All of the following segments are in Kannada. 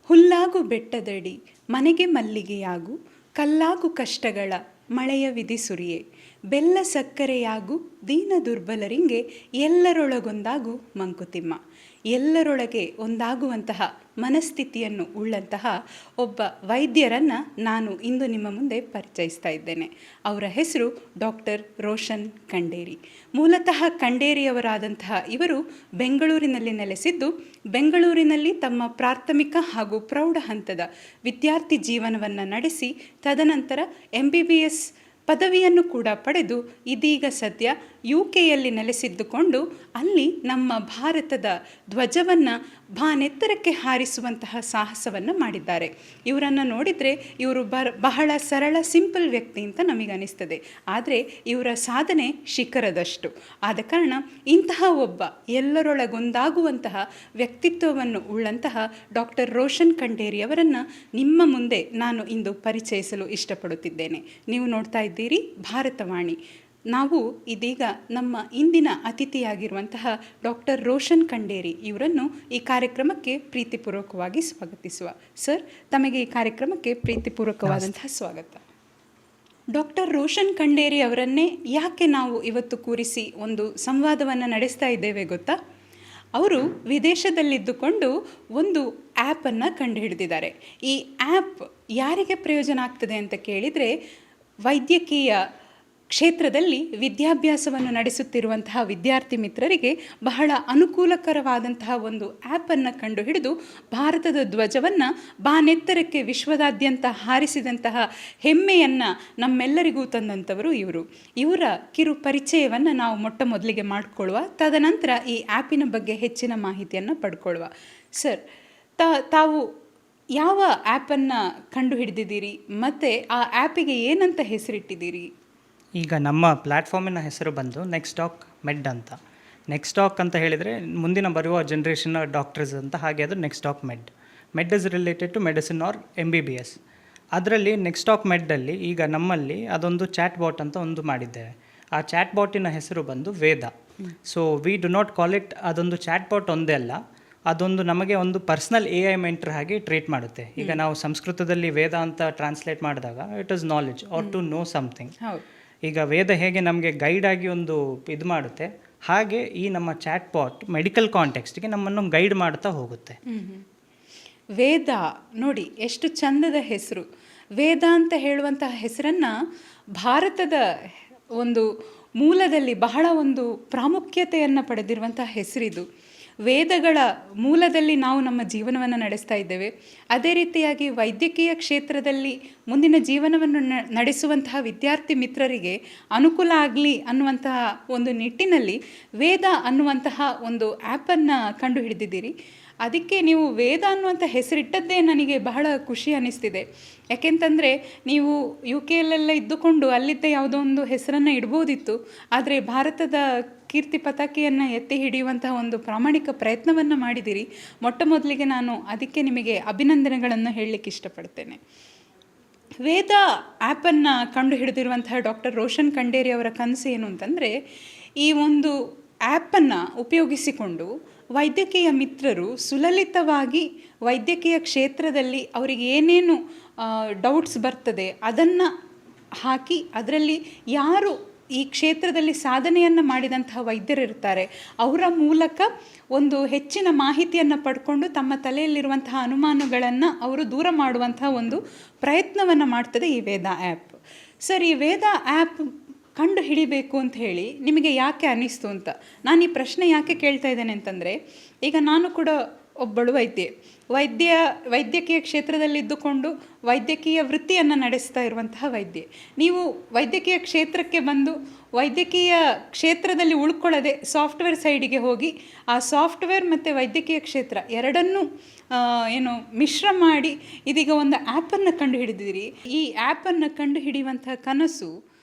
ಹುಲ್ಲಾಗು ಬೆಟ್ಟದಡಿ ಮನೆಗೆ ಮಲ್ಲಿಗೆಯಾಗು, ಕಲ್ಲಾಗು ಕಷ್ಟಗಳ ಮಳೆಯ ವಿಧಿ ಸುರಿಯೆ, ಬೆಲ್ಲ ಸಕ್ಕರೆಯಾಗು ದೀನ ದುರ್ಬಲರಿಂಗೆ, ಎಲ್ಲರೊಳಗೊಂದಾಗು ಮಂಕುತಿಮ್ಮ. ಎಲ್ಲರೊಳಗೆ ಒಂದಾಗುವಂತಹ ಮನಸ್ಥಿತಿಯನ್ನು ಉಳ್ಳಂತಹ ಒಬ್ಬ ವೈದ್ಯರನ್ನು ನಾನು ಇಂದು ನಿಮ್ಮ ಮುಂದೆ ಪರಿಚಯಿಸ್ತಾ ಇದ್ದೇನೆ. ಅವರ ಹೆಸರು ಡಾಕ್ಟರ್ ರೋಷನ್ ಖಂಡೇರಿ. ಮೂಲತಃ ಖಂಡೇರಿಯವರಾದಂತಹ ಇವರು ಬೆಂಗಳೂರಿನಲ್ಲಿ ನೆಲೆಸಿದ್ದು, ಬೆಂಗಳೂರಿನಲ್ಲಿ ತಮ್ಮ ಪ್ರಾಥಮಿಕ ಹಾಗೂ ಪ್ರೌಢ ಹಂತದ ವಿದ್ಯಾರ್ಥಿ ಜೀವನವನ್ನು ನಡೆಸಿ ತದನಂತರ MBBS ಪದವಿಯನ್ನು ಕೂಡ ಪಡೆದು ಇದೀಗ ಸದ್ಯ UK ನೆಲೆಸಿದ್ದುಕೊಂಡು ಅಲ್ಲಿ ನಮ್ಮ ಭಾರತದ ಧ್ವಜವನ್ನು ಬಾನೆತ್ತರಕ್ಕೆ ಹಾರಿಸುವಂತಹ ಸಾಹಸವನ್ನು ಮಾಡಿದ್ದಾರೆ. ಇವರನ್ನು ನೋಡಿದರೆ ಇವರು ಬಹಳ ಸರಳ ಸಿಂಪಲ್ ವ್ಯಕ್ತಿ ಅಂತ ನಮಗೆ ಅನಿಸ್ತದೆ. ಆದರೆ ಇವರ ಸಾಧನೆ ಶಿಖರದಷ್ಟು. ಆದ ಕಾರಣ ಇಂತಹ ಒಬ್ಬ ಎಲ್ಲರೊಳಗೊಂದಾಗುವಂತಹ ವ್ಯಕ್ತಿತ್ವವನ್ನು ಉಳ್ಳಂತಹ ಡಾಕ್ಟರ್ ರೋಷನ್ ಖಂಡೇರಿ ಅವರನ್ನು ನಿಮ್ಮ ಮುಂದೆ ನಾನು ಇಂದು ಪರಿಚಯಿಸಲು ಇಷ್ಟಪಡುತ್ತಿದ್ದೇನೆ. ನೀವು ನೋಡ್ತಾ ಇದ್ದೀರಿ ಭಾರತವಾಣಿ. ನಾವು ಇದೀಗ ನಮ್ಮ ಇಂದಿನ ಅತಿಥಿಯಾಗಿರುವಂತಹ ಡಾಕ್ಟರ್ ರೋಷನ್ ಖಂಡೇರಿ ಇವರನ್ನು ಈ ಕಾರ್ಯಕ್ರಮಕ್ಕೆ ಪ್ರೀತಿಪೂರ್ವಕವಾಗಿ ಸ್ವಾಗತಿಸುವ. ಸರ್, ತಮಗೆ ಈ ಕಾರ್ಯಕ್ರಮಕ್ಕೆ ಪ್ರೀತಿಪೂರ್ವಕವಾದಂತಹ ಸ್ವಾಗತ. ಡಾಕ್ಟರ್ ರೋಷನ್ ಖಂಡೇರಿ ಅವರನ್ನೇ ಯಾಕೆ ನಾವು ಇವತ್ತು ಕೂರಿಸಿ ಒಂದು ಸಂವಾದವನ್ನು ನಡೆಸ್ತಾ ಇದ್ದೇವೆ ಗೊತ್ತಾ? ಅವರು ವಿದೇಶದಲ್ಲಿದ್ದುಕೊಂಡು ಒಂದು ಆ್ಯಪನ್ನು ಕಂಡುಹಿಡಿದಿದ್ದಾರೆ. ಈ ಆ್ಯಪ್ ಯಾರಿಗೆ ಪ್ರಯೋಜನ ಆಗ್ತದೆ ಅಂತ ಕೇಳಿದರೆ, ವೈದ್ಯಕೀಯ ಕ್ಷೇತ್ರದಲ್ಲಿ ವಿದ್ಯಾಭ್ಯಾಸವನ್ನು ನಡೆಸುತ್ತಿರುವಂತಹ ವಿದ್ಯಾರ್ಥಿ ಮಿತ್ರರಿಗೆ ಬಹಳ ಅನುಕೂಲಕರವಾದಂತಹ ಒಂದು ಆ್ಯಪನ್ನು ಕಂಡುಹಿಡಿದು ಭಾರತದ ಧ್ವಜವನ್ನು ಬಾನೆತ್ತರಕ್ಕೆ ವಿಶ್ವದಾದ್ಯಂತ ಹಾರಿಸಿದಂತಹ ಹೆಮ್ಮೆಯನ್ನು ನಮ್ಮೆಲ್ಲರಿಗೂ ತಂದಂಥವರು ಇವರು. ಇವರ ಕಿರು ಪರಿಚಯವನ್ನು ನಾವು ಮೊಟ್ಟ ಮೊದಲಿಗೆ ಮಾಡಿಕೊಳ್ಳುವ, ತದನಂತರ ಈ ಆ್ಯಪಿನ ಬಗ್ಗೆ ಹೆಚ್ಚಿನ ಮಾಹಿತಿಯನ್ನು ಪಡ್ಕೊಳ್ಳುವ. ಸರ್, ತಾವು ಯಾವ ಆ್ಯಪನ್ನು ಕಂಡುಹಿಡಿದಿದ್ದೀರಿ ಮತ್ತು ಆ ಆ್ಯಪಿಗೆ ಏನಂತ ಹೆಸರಿಟ್ಟಿದ್ದೀರಿ? ಈಗ ನಮ್ಮ ಪ್ಲ್ಯಾಟ್ಫಾರ್ಮಿನ ಹೆಸರು ಬಂದು ನೆಕ್ಸ್ಟಾಕ್ ಮೆಡ್ ಅಂತ. ನೆಕ್ಸ್ಟಾಕ್ ಅಂತ ಹೇಳಿದರೆ ಮುಂದಿನ ಬರುವ ಜನ್ರೇಷನ್ ಡಾಕ್ಟರ್ಸ್ ಅಂತ, ಹಾಗೆ ಅದು ನೆಕ್ಸ್ಟಾಕ್ med is related to medicine or MBBS. ಅದರಲ್ಲಿ ನೆಕ್ಸ್ಟಾಕ್ ಮೆಡ್ಡಲ್ಲಿ ಈಗ ನಮ್ಮಲ್ಲಿ ಅದೊಂದು ಚಾಟ್ ಬಾಟ್ ಅಂತ ಒಂದು ಮಾಡಿದ್ದೇವೆ. ಆ ಚಾಟ್ ಬಾಟಿನ ಹೆಸರು ಬಂದು Veda. So we do not call it ಅದೊಂದು ಚಾಟ್ ಬಾಟ್ ಒಂದೇ ಅಲ್ಲ, ಅದೊಂದು ನಮಗೆ ಒಂದು ಪರ್ಸ್ನಲ್ AI ಮೆಂಟರ್ ಹಾಗೆ ಟ್ರೀಟ್ ಮಾಡುತ್ತೆ. ಈಗ ನಾವು ಸಂಸ್ಕೃತದಲ್ಲಿ ವೇದ ಅಂತ ಟ್ರಾನ್ಸ್ಲೇಟ್ ಮಾಡಿದಾಗ it is knowledge or to know something. ಈಗ ವೇದ ಹೇಗೆ ನಮಗೆ ಗೈಡ್ ಆಗಿ ಒಂದು ಇದು ಮಾಡುತ್ತೆ, ಹಾಗೆ ಈ ನಮ್ಮ ಚಾಟ್ ಬಾಟ್ ಮೆಡಿಕಲ್ ಕಾಂಟೆಕ್ಸ್ಟ್ಗೆ ನಮ್ಮನ್ನು ಗೈಡ್ ಮಾಡ್ತಾ ಹೋಗುತ್ತೆ. ವೇದ ನೋಡಿ ಎಷ್ಟು ಚಂದದ ಹೆಸರು. ವೇದ ಅಂತ ಹೇಳುವಂತಹ ಹೆಸರನ್ನು ಭಾರತದ ಒಂದು ಮೂಲದಲ್ಲಿ ಬಹಳ ಒಂದು ಪ್ರಾಮುಖ್ಯತೆಯನ್ನು ಪಡೆದಿರುವಂತಹ ಹೆಸರಿದು. ವೇದಗಳ ಮೂಲದಲ್ಲಿ ನಾವು ನಮ್ಮ ಜೀವನವನ್ನು ನಡೆಸ್ತಾ ಇದ್ದೇವೆ. ಅದೇ ರೀತಿಯಾಗಿ ವೈದ್ಯಕೀಯ ಕ್ಷೇತ್ರದಲ್ಲಿ ಮುಂದಿನ ಜೀವನವನ್ನು ನಡೆಸುವಂತಹ ವಿದ್ಯಾರ್ಥಿ ಮಿತ್ರರಿಗೆ ಅನುಕೂಲ ಆಗಲಿ ಅನ್ನುವಂತಹ ಒಂದು ನಿಟ್ಟಿನಲ್ಲಿ ವೇದ ಅನ್ನುವಂತಹ ಒಂದು ಆ್ಯಪನ್ನು ಕಂಡುಹಿಡಿದಿದ್ದೀರಿ. ಅದಕ್ಕೆ ನೀವು ವೇದ ಅನ್ನುವಂಥ ಹೆಸರಿಟ್ಟದ್ದೇ ನನಗೆ ಬಹಳ ಖುಷಿ ಅನ್ನಿಸ್ತಿದೆ. ಯಾಕೆಂತಂದರೆ ನೀವು UK ಇದ್ದುಕೊಂಡು ಅಲ್ಲಿದ್ದ ಯಾವುದೋ ಒಂದು ಹೆಸರನ್ನು ಇಡ್ಬೋದಿತ್ತು, ಆದರೆ ಭಾರತದ ಕೀರ್ತಿ ಪತಾಕೆಯನ್ನು ಎತ್ತಿ ಹಿಡಿಯುವಂತಹ ಒಂದು ಪ್ರಾಮಾಣಿಕ ಪ್ರಯತ್ನವನ್ನು ಮಾಡಿದ್ದೀರಿ. ಮೊಟ್ಟ ಮೊದಲಿಗೆ ನಾನು ಅದಕ್ಕೆ ನಿಮಗೆ ಅಭಿನಂದನೆಗಳನ್ನು ಹೇಳಲಿಕ್ಕೆ ಇಷ್ಟಪಡ್ತೇನೆ. ವೇದ ಆ್ಯಪನ್ನು ಕಂಡುಹಿಡಿದಿರುವಂತಹ ಡಾಕ್ಟರ್ ರೋಷನ್ ಖಂಡೇರಿ ಅವರ ಕನಸು ಏನು ಅಂತಂದರೆ, ಈ ಒಂದು ಆ್ಯಪನ್ನು ಉಪಯೋಗಿಸಿಕೊಂಡು ವೈದ್ಯಕೀಯ ಮಿತ್ರರು ಸುಲಲಿತವಾಗಿ ವೈದ್ಯಕೀಯ ಕ್ಷೇತ್ರದಲ್ಲಿ ಅವರಿಗೆ ಏನೇನು ಡೌಟ್ಸ್ ಬರ್ತದೆ ಅದನ್ನು ಹಾಕಿ, ಅದರಲ್ಲಿ ಯಾರು ಈ ಕ್ಷೇತ್ರದಲ್ಲಿ ಸಾಧನೆಯನ್ನು ಮಾಡಿದಂತಹ ವೈದ್ಯರಿರ್ತಾರೆ ಅವರ ಮೂಲಕ ಒಂದು ಹೆಚ್ಚಿನ ಮಾಹಿತಿಯನ್ನು ಪಡ್ಕೊಂಡು ತಮ್ಮ ತಲೆಯಲ್ಲಿರುವಂತಹ ಅನುಮಾನಗಳನ್ನು ಅವರು ದೂರ ಮಾಡುವಂತಹ ಒಂದು ಪ್ರಯತ್ನವನ್ನು ಮಾಡ್ತದೆ ಈ ವೇದ ಆ್ಯಪ್. ಸರ್, ಈ ವೇದ ಆ್ಯಪ್ ಕಂಡು ಹಿಡಿಬೇಕು ಅಂತ ಹೇಳಿ ನಿಮಗೆ ಯಾಕೆ ಅನ್ನಿಸ್ತು ಅಂತ ನಾನು ಈ ಪ್ರಶ್ನೆ ಯಾಕೆ ಕೇಳ್ತಾ ಇದ್ದೇನೆ ಅಂತಂದರೆ, ಈಗ ನಾನು ಕೂಡ ಒಬ್ಬಳು ವೈದ್ಯಕೀಯ ಕ್ಷೇತ್ರದಲ್ಲಿದ್ದುಕೊಂಡು ವೈದ್ಯಕೀಯ ವೃತ್ತಿಯನ್ನು ನಡೆಸ್ತಾ ಇರುವಂತಹ ವೈದ್ಯೆ. ನೀವು ವೈದ್ಯಕೀಯ ಕ್ಷೇತ್ರಕ್ಕೆ ಬಂದು ವೈದ್ಯಕೀಯ ಕ್ಷೇತ್ರದಲ್ಲಿ ಉಳ್ಕೊಳ್ಳದೆ ಸಾಫ್ಟ್ವೇರ್ ಸೈಡಿಗೆ ಹೋಗಿ ಆ ಸಾಫ್ಟ್ವೇರ್ ಮತ್ತು ವೈದ್ಯಕೀಯ ಕ್ಷೇತ್ರ ಎರಡನ್ನೂ ಮಿಶ್ರ ಮಾಡಿ ಇದೀಗ ಒಂದು ಆ್ಯಪನ್ನು ಕಂಡುಹಿಡಿದಿರಿ. ಈ ಆ್ಯಪನ್ನು ಕಂಡುಹಿಡಿಯುವಂತಹ ಕನಸು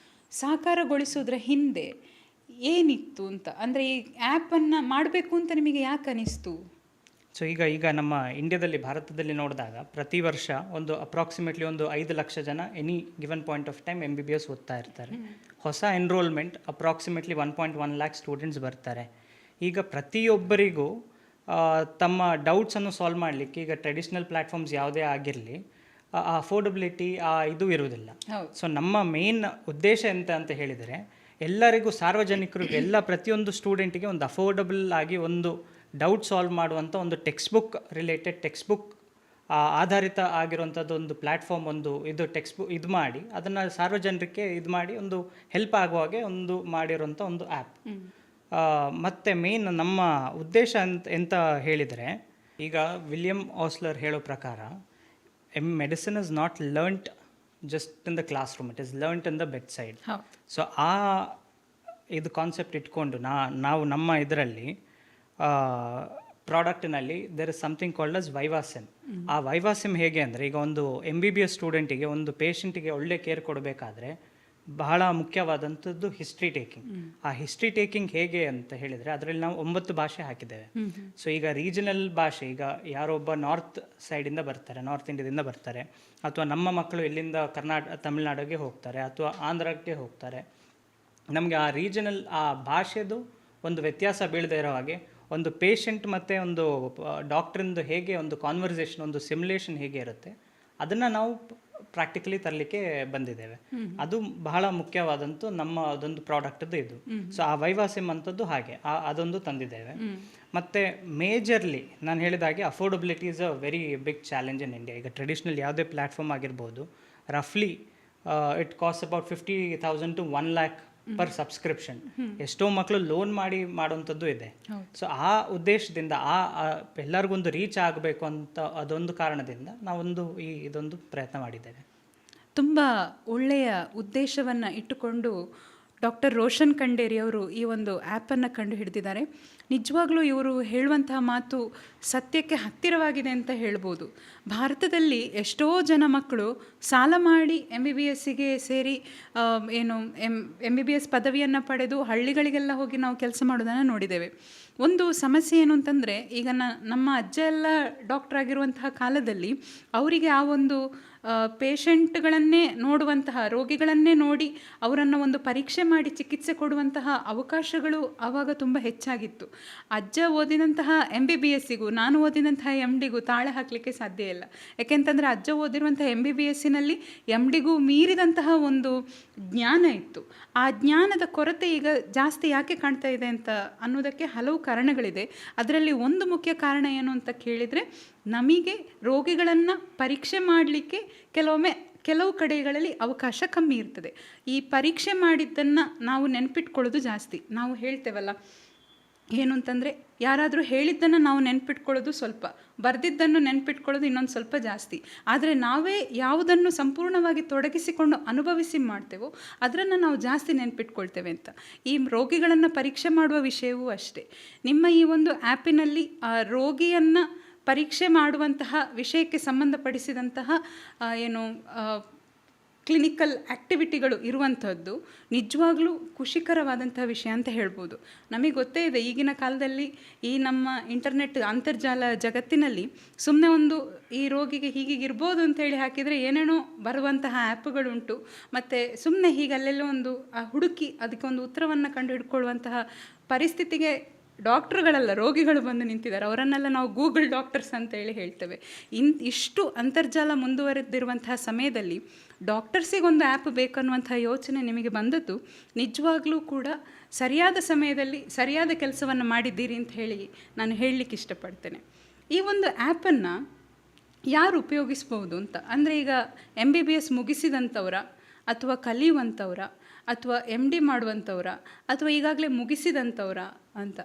ಸಾಕಾರಗೊಳಿಸೋದ್ರ ಹಿಂದೆ ಏನಿತ್ತು ಅಂತ, ಅಂದರೆ ಈ ಆ್ಯಪನ್ನು ಮಾಡಬೇಕು ಅಂತ ನಿಮಗೆ ಯಾಕೆ ಅನಿಸ್ತು? ಸೊ ಈಗ ನಮ್ಮ ಇಂಡಿಯಾದಲ್ಲಿ, ಭಾರತದಲ್ಲಿ ನೋಡಿದಾಗ ಪ್ರತಿ ವರ್ಷ ಒಂದು ಅಪ್ರಾಕ್ಸಿಮೇಟ್ಲಿ ಒಂದು 5 ಲಕ್ಷ ಜನ any given point of time MBBS ಓದ್ತಾ ಇರ್ತಾರೆ. ಹೊಸ ಎನ್ರೋಲ್ಮೆಂಟ್ ಅಪ್ರಾಕ್ಸಿಮೇಟ್ಲಿ 1.1 ಲ್ಯಾಕ್ ಸ್ಟೂಡೆಂಟ್ಸ್ ಬರ್ತಾರೆ. ಈಗ ಪ್ರತಿಯೊಬ್ಬರಿಗೂ ತಮ್ಮ ಡೌಟ್ಸನ್ನು ಸಾಲ್ವ್ ಮಾಡಲಿಕ್ಕೆ ಈಗ ಟ್ರೆಡಿಷ್ನಲ್ ಪ್ಲ್ಯಾಟ್ಫಾರ್ಮ್ಸ್ ಯಾವುದೇ ಆಗಿರಲಿ ಅಫೋರ್ಡಬಿಲಿಟಿ ಇದು ಇರುವುದಿಲ್ಲ. ಹೌದು. ಸೊ ನಮ್ಮ ಮೇನ್ ಉದ್ದೇಶ ಎಂತ ಅಂತ ಹೇಳಿದರೆ ಎಲ್ಲರಿಗೂ ಸಾರ್ವಜನಿಕರಿಗೂ ಎಲ್ಲ ಪ್ರತಿಯೊಂದು ಸ್ಟೂಡೆಂಟಿಗೆ ಒಂದು ಅಫೋರ್ಡಬಲ್ ಆಗಿ ಒಂದು ಡೌಟ್ ಸಾಲ್ವ್ ಮಾಡುವಂಥ ಒಂದು ಟೆಕ್ಸ್ಟ್ ಬುಕ್ ಆಧಾರಿತ ಆಗಿರುವಂಥದ್ದು ಒಂದು ಪ್ಲ್ಯಾಟ್ಫಾರ್ಮ್ ಒಂದು ಇದು ಇದು ಮಾಡಿ ಅದನ್ನು ಸಾರ್ವಜನಿಕರಿಗೆ ಇದು ಮಾಡಿ ಒಂದು ಹೆಲ್ಪ್ ಆಗುವ ಹಾಗೆ ಒಂದು ಮಾಡಿರುವಂಥ ಒಂದು ಆ್ಯಪ್. ಮತ್ತು ಮೇನ್ ನಮ್ಮ ಉದ್ದೇಶ ಎಂತ ಹೇಳಿದರೆ ಈಗ ವಿಲಿಯಂ ಆಸ್ಲರ್ ಹೇಳೋ ಪ್ರಕಾರ medicine is not learned just in the classroom, it is learned in the bedside. So ಇದು ಕಾನ್ಸೆಪ್ಟ್ ಇಟ್ಕೊಂಡು ನಾವು ನಮ್ಮ ಇದರಲ್ಲಿ ಪ್ರಾಡಕ್ಟ್ನಲ್ಲಿ there is something called as VivaSim. ಆ ವೈವಾಸಿಮ್ ಹೇಗೆ ಅಂದರೆ ಈಗ ಒಂದು MBBS ಸ್ಟೂಡೆಂಟಿಗೆ ಒಂದು ಪೇಷಂಟಿಗೆ ಒಳ್ಳೆ ಕೇರ್ ಕೊಡಬೇಕಾದ್ರೆ ಬಹಳ ಮುಖ್ಯವಾದಂಥದ್ದು ಹಿಸ್ಟ್ರಿ ಟೇಕಿಂಗ್. ಆ ಹಿಸ್ಟ್ರಿ ಟೇಕಿಂಗ್ ಹೇಗೆ ಅಂತ ಹೇಳಿದರೆ ಅದರಲ್ಲಿ ನಾವು 9 ಭಾಷೆ ಹಾಕಿದ್ದೇವೆ. ಸೊ ಈಗ ರೀಜನಲ್ ಭಾಷೆ, ಈಗ ಯಾರೊಬ್ಬ ನಾರ್ತ್ ಸೈಡಿಂದ ಬರ್ತಾರೆ, ನಾರ್ತ್ ಇಂಡಿಯಾದಿಂದ ಬರ್ತಾರೆ, ಅಥವಾ ನಮ್ಮ ಮಕ್ಕಳು ಎಲ್ಲಿಂದ ತಮಿಳ್ನಾಡಿಗೆ ಹೋಗ್ತಾರೆ ಅಥವಾ ಆಂಧ್ರಕ್ಕೆ ಹೋಗ್ತಾರೆ, ನಮಗೆ ಆ ರೀಜನಲ್ ಆ ಭಾಷೆದು ಒಂದು ವ್ಯತ್ಯಾಸ ಬೀಳದೇ ಇರೋ ಹಾಗೆ ಒಂದು ಪೇಷಂಟ್ ಮತ್ತು ಒಂದು ಡಾಕ್ಟ್ರಿಂದು ಹೇಗೆ ಒಂದು ಕಾನ್ವರ್ಸೇಷನ್, ಒಂದು ಸಿಮ್ಯುಲೇಷನ್ ಹೇಗೆ ಇರುತ್ತೆ ಅದನ್ನು ನಾವು ಪ್ರಾಕ್ಟಿಕಲಿ ತರಲಿಕ್ಕೆ ಬಂದಿದ್ದೇವೆ. ಅದು ಬಹಳ ಮುಖ್ಯವಾದಂಥ ನಮ್ಮ ಅದೊಂದು ಪ್ರಾಡಕ್ಟದ್ದು ಇದು. ಸೊ ಆ ವೈವಾಸಿಮ್ ಅಂಥದ್ದು ಹಾಗೆ ಅದೊಂದು ತಂದಿದ್ದೇವೆ. ಮತ್ತು ಮೇಜರ್ಲಿ ನಾನು ಹೇಳಿದ ಹಾಗೆ affordability is a very big challenge in India. ಈಗ ಟ್ರೆಡಿಷ್ನಲ್ ಯಾವುದೇ ಪ್ಲ್ಯಾಟ್ಫಾರ್ಮ್ ಆಗಿರ್ಬೋದು, ರಫ್ಲಿ it cost about 50,000 to 1 lakh per subscription. ಎಷ್ಟೋ ಮಕ್ಕಳು ಲೋನ್ ಮಾಡಿ ಮಾಡುವಂಥದ್ದು ಇದೆ. ಸೊ ಆ ಉದ್ದೇಶದಿಂದ ಎಲ್ಲರಿಗೊಂದು ರೀಚ್ ಆಗಬೇಕು ಅಂತ ಅದೊಂದು ಕಾರಣದಿಂದ ನಾವೊಂದು ಇದೊಂದು ಪ್ರಯತ್ನ ಮಾಡಿದ್ದೇವೆ. ತುಂಬ ಒಳ್ಳೆಯ ಉದ್ದೇಶವನ್ನು ಇಟ್ಟುಕೊಂಡು ಡಾಕ್ಟರ್ ರೋಷನ್ ಖಂಡೇರಿ ಅವರು ಈ ಒಂದು ಆ್ಯಪನ್ನು ಕಂಡು ಹಿಡಿದಿದ್ದಾರೆ. ನಿಜವಾಗ್ಲೂ ಇವರು ಹೇಳುವಂತಹ ಮಾತು ಸತ್ಯಕ್ಕೆ ಹತ್ತಿರವಾಗಿದೆ ಅಂತ ಹೇಳ್ಬೋದು. ಭಾರತದಲ್ಲಿ ಎಷ್ಟೋ ಜನ ಮಕ್ಕಳು ಸಾಲ ಮಾಡಿ MBBSಗೆ ಸೇರಿ MBBS ಪದವಿಯನ್ನು ಪಡೆದು ಹಳ್ಳಿಗಳಿಗೆಲ್ಲ ಹೋಗಿ ನಾವು ಕೆಲಸ ಮಾಡೋದನ್ನು ನೋಡಿದ್ದೇವೆ. ಒಂದು ಸಮಸ್ಯೆ ಏನು ಅಂತಂದರೆ, ಈಗ ನಮ್ಮ ಅಜ್ಜ ಎಲ್ಲ ಡಾಕ್ಟರ್ ಆಗಿರುವಂತಹ ಕಾಲದಲ್ಲಿ ಅವರಿಗೆ ಆ ಒಂದು ಪೇಷಂಟ್ಗಳನ್ನೇ ನೋಡುವಂತಹ, ರೋಗಿಗಳನ್ನೇ ನೋಡಿ ಅವರನ್ನು ಒಂದು ಪರೀಕ್ಷೆ ಮಾಡಿ ಚಿಕಿತ್ಸೆ ಕೊಡುವಂತಹ ಅವಕಾಶಗಳು ಆವಾಗ ತುಂಬ ಹೆಚ್ಚಾಗಿತ್ತು. ಅಜ್ಜ ಓದಿದಂತಹ MBBSಗೂ ನಾನು ಓದಿದಂತಹ MDಗೂ ತಾಳೆ ಹಾಕಲಿಕ್ಕೆ ಸಾಧ್ಯ ಇಲ್ಲ. ಯಾಕೆಂತಂದರೆ ಅಜ್ಜ ಓದಿರುವಂತಹ MBBSನಲ್ಲಿ MDಗೂ ಮೀರಿದಂತಹ ಒಂದು ಜ್ಞಾನ ಇತ್ತು. ಆ ಜ್ಞಾನದ ಕೊರತೆ ಈಗ ಜಾಸ್ತಿ ಯಾಕೆ ಕಾಣ್ತಾ ಇದೆ ಅಂತ ಅನ್ನೋದಕ್ಕೆ ಹಲವು ಕಾರಣಗಳಿದೆ. ಅದರಲ್ಲಿ ಒಂದು ಮುಖ್ಯ ಕಾರಣ ಏನು ಅಂತ ಕೇಳಿದರೆ, ನಮಗೆ ರೋಗಿಗಳನ್ನು ಪರೀಕ್ಷೆ ಮಾಡಲಿಕ್ಕೆ ಕೆಲವು ಕಡೆಗಳಲ್ಲಿ ಅವಕಾಶ ಕಮ್ಮಿ ಇರ್ತದೆ. ಈ ಪರೀಕ್ಷೆ ಮಾಡಿದ್ದನ್ನು ನಾವು ನೆನಪಿಟ್ಕೊಳ್ಳೋದು ಜಾಸ್ತಿ. ನಾವು ಹೇಳ್ತೇವಲ್ಲ ಏನು ಅಂತಂದರೆ, ಯಾರಾದರೂ ಹೇಳಿದ್ದನ್ನು ನಾವು ನೆನಪಿಟ್ಕೊಳ್ಳೋದು ಸ್ವಲ್ಪ, ಬರೆದಿದ್ದನ್ನು ನೆನಪಿಟ್ಕೊಳ್ಳೋದು ಇನ್ನೊಂದು ಸ್ವಲ್ಪ ಜಾಸ್ತಿ. ಆದರೆ ನಾವೇ ಯಾವುದನ್ನು ಸಂಪೂರ್ಣವಾಗಿ ತೊಡಗಿಸಿಕೊಂಡು ಅನುಭವಿಸಿ ಮಾಡ್ತೇವೋ ಅದನ್ನು ನಾವು ಜಾಸ್ತಿ ನೆನಪಿಟ್ಕೊಳ್ತೇವೆ ಅಂತ. ಈ ರೋಗಿಗಳನ್ನು ಪರೀಕ್ಷೆ ಮಾಡುವ ವಿಷಯವೂ ಅಷ್ಟೇ. ನಿಮ್ಮ ಈ ಒಂದು ಆ್ಯಪಿನಲ್ಲಿ ರೋಗಿಯನ್ನು ಪರೀಕ್ಷೆ ಮಾಡುವಂತಹ ವಿಷಯಕ್ಕೆ ಸಂಬಂಧಪಡಿಸಿದಂತಹ ಕ್ಲಿನಿಕಲ್ ಆ್ಯಕ್ಟಿವಿಟಿಗಳು ಇರುವಂಥದ್ದು ನಿಜವಾಗ್ಲೂ ಖುಷಿಕರವಾದಂತಹ ವಿಷಯ ಅಂತ ಹೇಳ್ಬೋದು. ನಮಗೆ ಗೊತ್ತೇ ಇದೆ, ಈಗಿನ ಕಾಲದಲ್ಲಿ ಈ ನಮ್ಮ ಇಂಟರ್ನೆಟ್ ಅಂತರ್ಜಾಲ ಜಗತ್ತಿನಲ್ಲಿ ಸುಮ್ಮನೆ ಒಂದು ಈ ರೋಗಿಗೆ ಹೀಗಿರ್ಬೋದು ಅಂತೇಳಿ ಹಾಕಿದರೆ ಏನೇನೋ ಬರುವಂತಹ ಆ್ಯಪ್ಗಳುಂಟು. ಮತ್ತು ಸುಮ್ಮನೆ ಹೀಗೆ ಅಲ್ಲೆಲ್ಲೋ ಒಂದು ಹುಡುಕಿ ಅದಕ್ಕೊಂದು ಉತ್ತರವನ್ನು ಕಂಡು ಹಿಡ್ಕೊಳ್ಳುವಂತಹ ಪರಿಸ್ಥಿತಿಗೆ ಡಾಕ್ಟ್ರುಗಳಲ್ಲ, ರೋಗಿಗಳು ಬಂದು ನಿಂತಿದ್ದಾರೆ. ಅವರನ್ನೆಲ್ಲ ನಾವು ಗೂಗಲ್ ಡಾಕ್ಟರ್ಸ್ ಅಂತೇಳಿ ಹೇಳ್ತೇವೆ. ಇಷ್ಟು ಅಂತರ್ಜಾಲ ಮುಂದುವರೆದಿರುವಂತಹ ಸಮಯದಲ್ಲಿ ಡಾಕ್ಟರ್ಸಿಗೊಂದು ಆ್ಯಪ್ ಬೇಕನ್ನುವಂಥ ಯೋಚನೆ ನಿಮಗೆ ಬಂದದ್ದು ನಿಜವಾಗ್ಲೂ ಕೂಡ ಸರಿಯಾದ ಸಮಯದಲ್ಲಿ ಸರಿಯಾದ ಕೆಲಸವನ್ನು ಮಾಡಿದ್ದೀರಿ ಅಂತ ಹೇಳಿ ನಾನು ಹೇಳಲಿಕ್ಕೆ ಇಷ್ಟಪಡ್ತೇನೆ. ಈ ಒಂದು ಆ್ಯಪನ್ನು ಯಾರು ಉಪಯೋಗಿಸ್ಬೋದು ಅಂತ ಅಂದರೆ, ಈಗ MBBS ಮುಗಿಸಿದಂಥವರ ಅಥವಾ ಕಲಿಯುವಂಥವ್ರ ಅಥವಾ MD ಮಾಡುವಂಥವ್ರ ಅಥವಾ ಈಗಾಗಲೇ ಮುಗಿಸಿದಂಥವ್ರ ಅಂತ?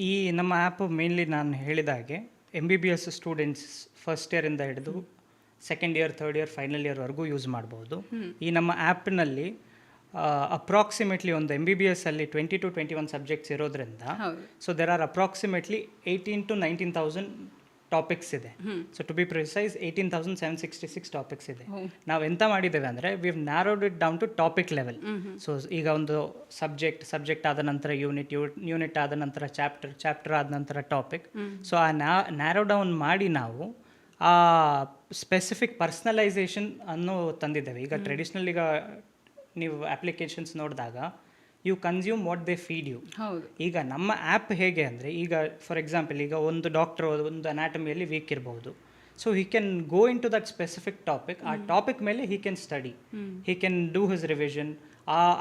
ಈ ನಮ್ಮ ಆ್ಯಪ್ ಮೇನ್ಲಿ ನಾನು ಹೇಳಿದ ಹಾಗೆ MBBS ಸ್ಟೂಡೆಂಟ್ಸ್ ಫಸ್ಟ್ ಇಯರಿಂದ ಹಿಡಿದು second year, third year, final ಇಯರ್ವರೆಗೂ ಯೂಸ್ ಮಾಡ್ಬೋದು. ಈ ನಮ್ಮ ಆ್ಯಪ್ನಲ್ಲಿ ಅಪ್ರಾಕ್ಸಿಮೇಟ್ಲಿ ಒಂದು MBBS ಅಲ್ಲಿ 20 to 21 ಸಬ್ಜೆಕ್ಟ್ಸ್ ಇರೋದ್ರಿಂದ so there are approximately 18,000 to 19,000 topics ಇದೆ. So to be precise 18,766 topics ಇದೆ. ನಾವು ಎಂತ ಮಾಡಿದ್ದೇವೆ ಅಂದರೆ, we have narrowed it down to topic level. So ಈಗ ಒಂದು ಸಬ್ಜೆಕ್ಟ್ ಆದ ನಂತರ ಯೂನಿಟ್ ಆದ ನಂತರ ಚಾಪ್ಟರ್ ಆದ ನಂತರ ಟಾಪಿಕ್. ಸೊ ಆ ನ್ಯಾರೋ ಡೌನ್ ಮಾಡಿ ನಾವು ಆ ಸ್ಪೆಸಿಫಿಕ್ ಪರ್ಸ್ನಲೈಸೇಷನ್ ಅನ್ನು ತಂದಿದ್ದೇವೆ. ಈಗ ಟ್ರೆಡಿಷ್ನಲ್ ಈಗ ನೀವು ಅಪ್ಲಿಕೇಶನ್ಸ್ ನೋಡಿದಾಗ you consume what they feed you. ಹೌದು. ಈಗ ನಮ್ಮ ಆ್ಯಪ್ ಹೇಗೆ ಅಂದರೆ, ಈಗ ಫಾರ್ ಎಕ್ಸಾಂಪಲ್ ಈಗ ಒಂದು ಡಾಕ್ಟರ್ ಒಂದು ಅನಾಟಮಿಯಲ್ಲಿ ವೀಕ್ ಇರ್ಬೋದು, so he can go into that specific topic, ಆ ಟಾಪಿಕ್ ಮೇಲೆ he can study, he can do his revision,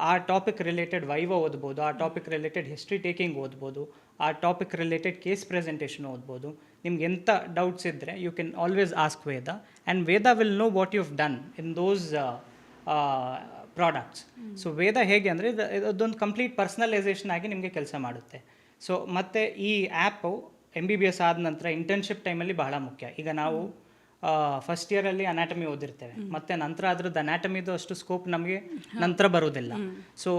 ಆ ಟಾಪಿಕ್ ರಿಲೇಟೆಡ್ ವೈವ ಓದ್ಬೋದು, ಆ ಟಾಪಿಕ್ ರಿಲೇಟೆಡ್ ಹಿಸ್ಟ್ರಿ ಟೇಕಿಂಗ್ ಓದ್ಬೋದು, ಆ ಟಾಪಿಕ್ ರಿಲೇಟೆಡ್ ಕೇಸ್ ಪ್ರೆಸೆಂಟೇಷನ್ ಓದ್ಬೋದು. ನಿಮ್ಗೆ ಎಂಥ ಡೌಟ್ಸ್ ಇದ್ದರೆ you can always ask Veda, and Veda will know what you have done in those products. So Veda ಹೇಗೆ ಅಂದರೆ ಅದೊಂದು ಕಂಪ್ಲೀಟ್ ಪರ್ಸ್ನಲೈಸೇಷನ್ ಆಗಿ ನಿಮಗೆ ಕೆಲಸ ಮಾಡುತ್ತೆ. ಸೊ ಮತ್ತು ಈ ಆ್ಯಪು MBBS ಆದ ನಂತರ ಇಂಟರ್ನ್ಶಿಪ್ ಟೈಮಲ್ಲಿ ಬಹಳ ಮುಖ್ಯ. ಈಗ ನಾವು ಫಸ್ಟ್ ಇಯರಲ್ಲಿ ಅನಾಟಮಿ ಓದಿರ್ತೇವೆ, ಮತ್ತು ನಂತರ ಅದ್ರದ್ದು ಅನಾಟಮಿದು ಅಷ್ಟು ಸ್ಕೋಪ್ ನಮಗೆ ನಂತರ ಬರೋದಿಲ್ಲ. ಸೊ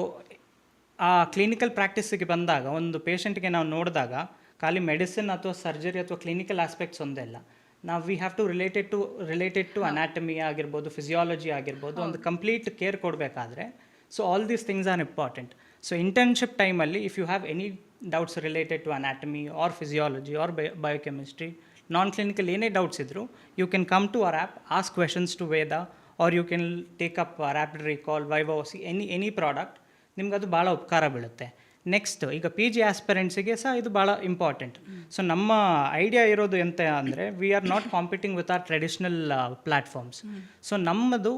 ಆ ಕ್ಲಿನಿಕಲ್ ಪ್ರಾಕ್ಟೀಸಿಗೆ ಬಂದಾಗ ಒಂದು ಪೇಷಂಟ್ಗೆ ನಾವು ನೋಡಿದಾಗ ಖಾಲಿ ಮೆಡಿಸಿನ್ ಅಥವಾ ಸರ್ಜರಿ ಅಥವಾ ಕ್ಲಿನಿಕಲ್ ಆಸ್ಪೆಕ್ಟ್ಸ್ ಒಂದೇ ಅಲ್ಲ, ನಾವು we have to related to anatomy ಆಗಿರ್ಬೋದು, ಫಿಸಿಯಾಲಜಿ ಆಗಿರ್ಬೋದು, ಒಂದು ಕಂಪ್ಲೀಟ್ ಕೇರ್ ಕೊಡಬೇಕಾದ್ರೆ so all these things are important. So internship ಟೈಮಲ್ಲಿ if you have any doubts related to anatomy or physiology or biochemistry, non clinical ಏನೇ ಡೌಟ್ಸ್ ಇದ್ದರೂ you can come to our app, ask questions to Veda, or you can take up rapid recall, viva voce, any product, ನಿಮ್ಗೆ ಅದು ಭಾಳ ಉಪಕಾರ ಬೀಳುತ್ತೆ. ನೆಕ್ಸ್ಟ್ ಈಗ PG ಆಸ್ಪಿರೆಂಟ್ಸಿಗೆ ಸಹ ಇದು ಭಾಳ ಇಂಪಾರ್ಟೆಂಟ್. ಸೊ ನಮ್ಮ ಐಡಿಯಾ ಇರೋದು ಎಂತ ಅಂದರೆ, we are not competing with our traditional platforms. So ನಮ್ಮದು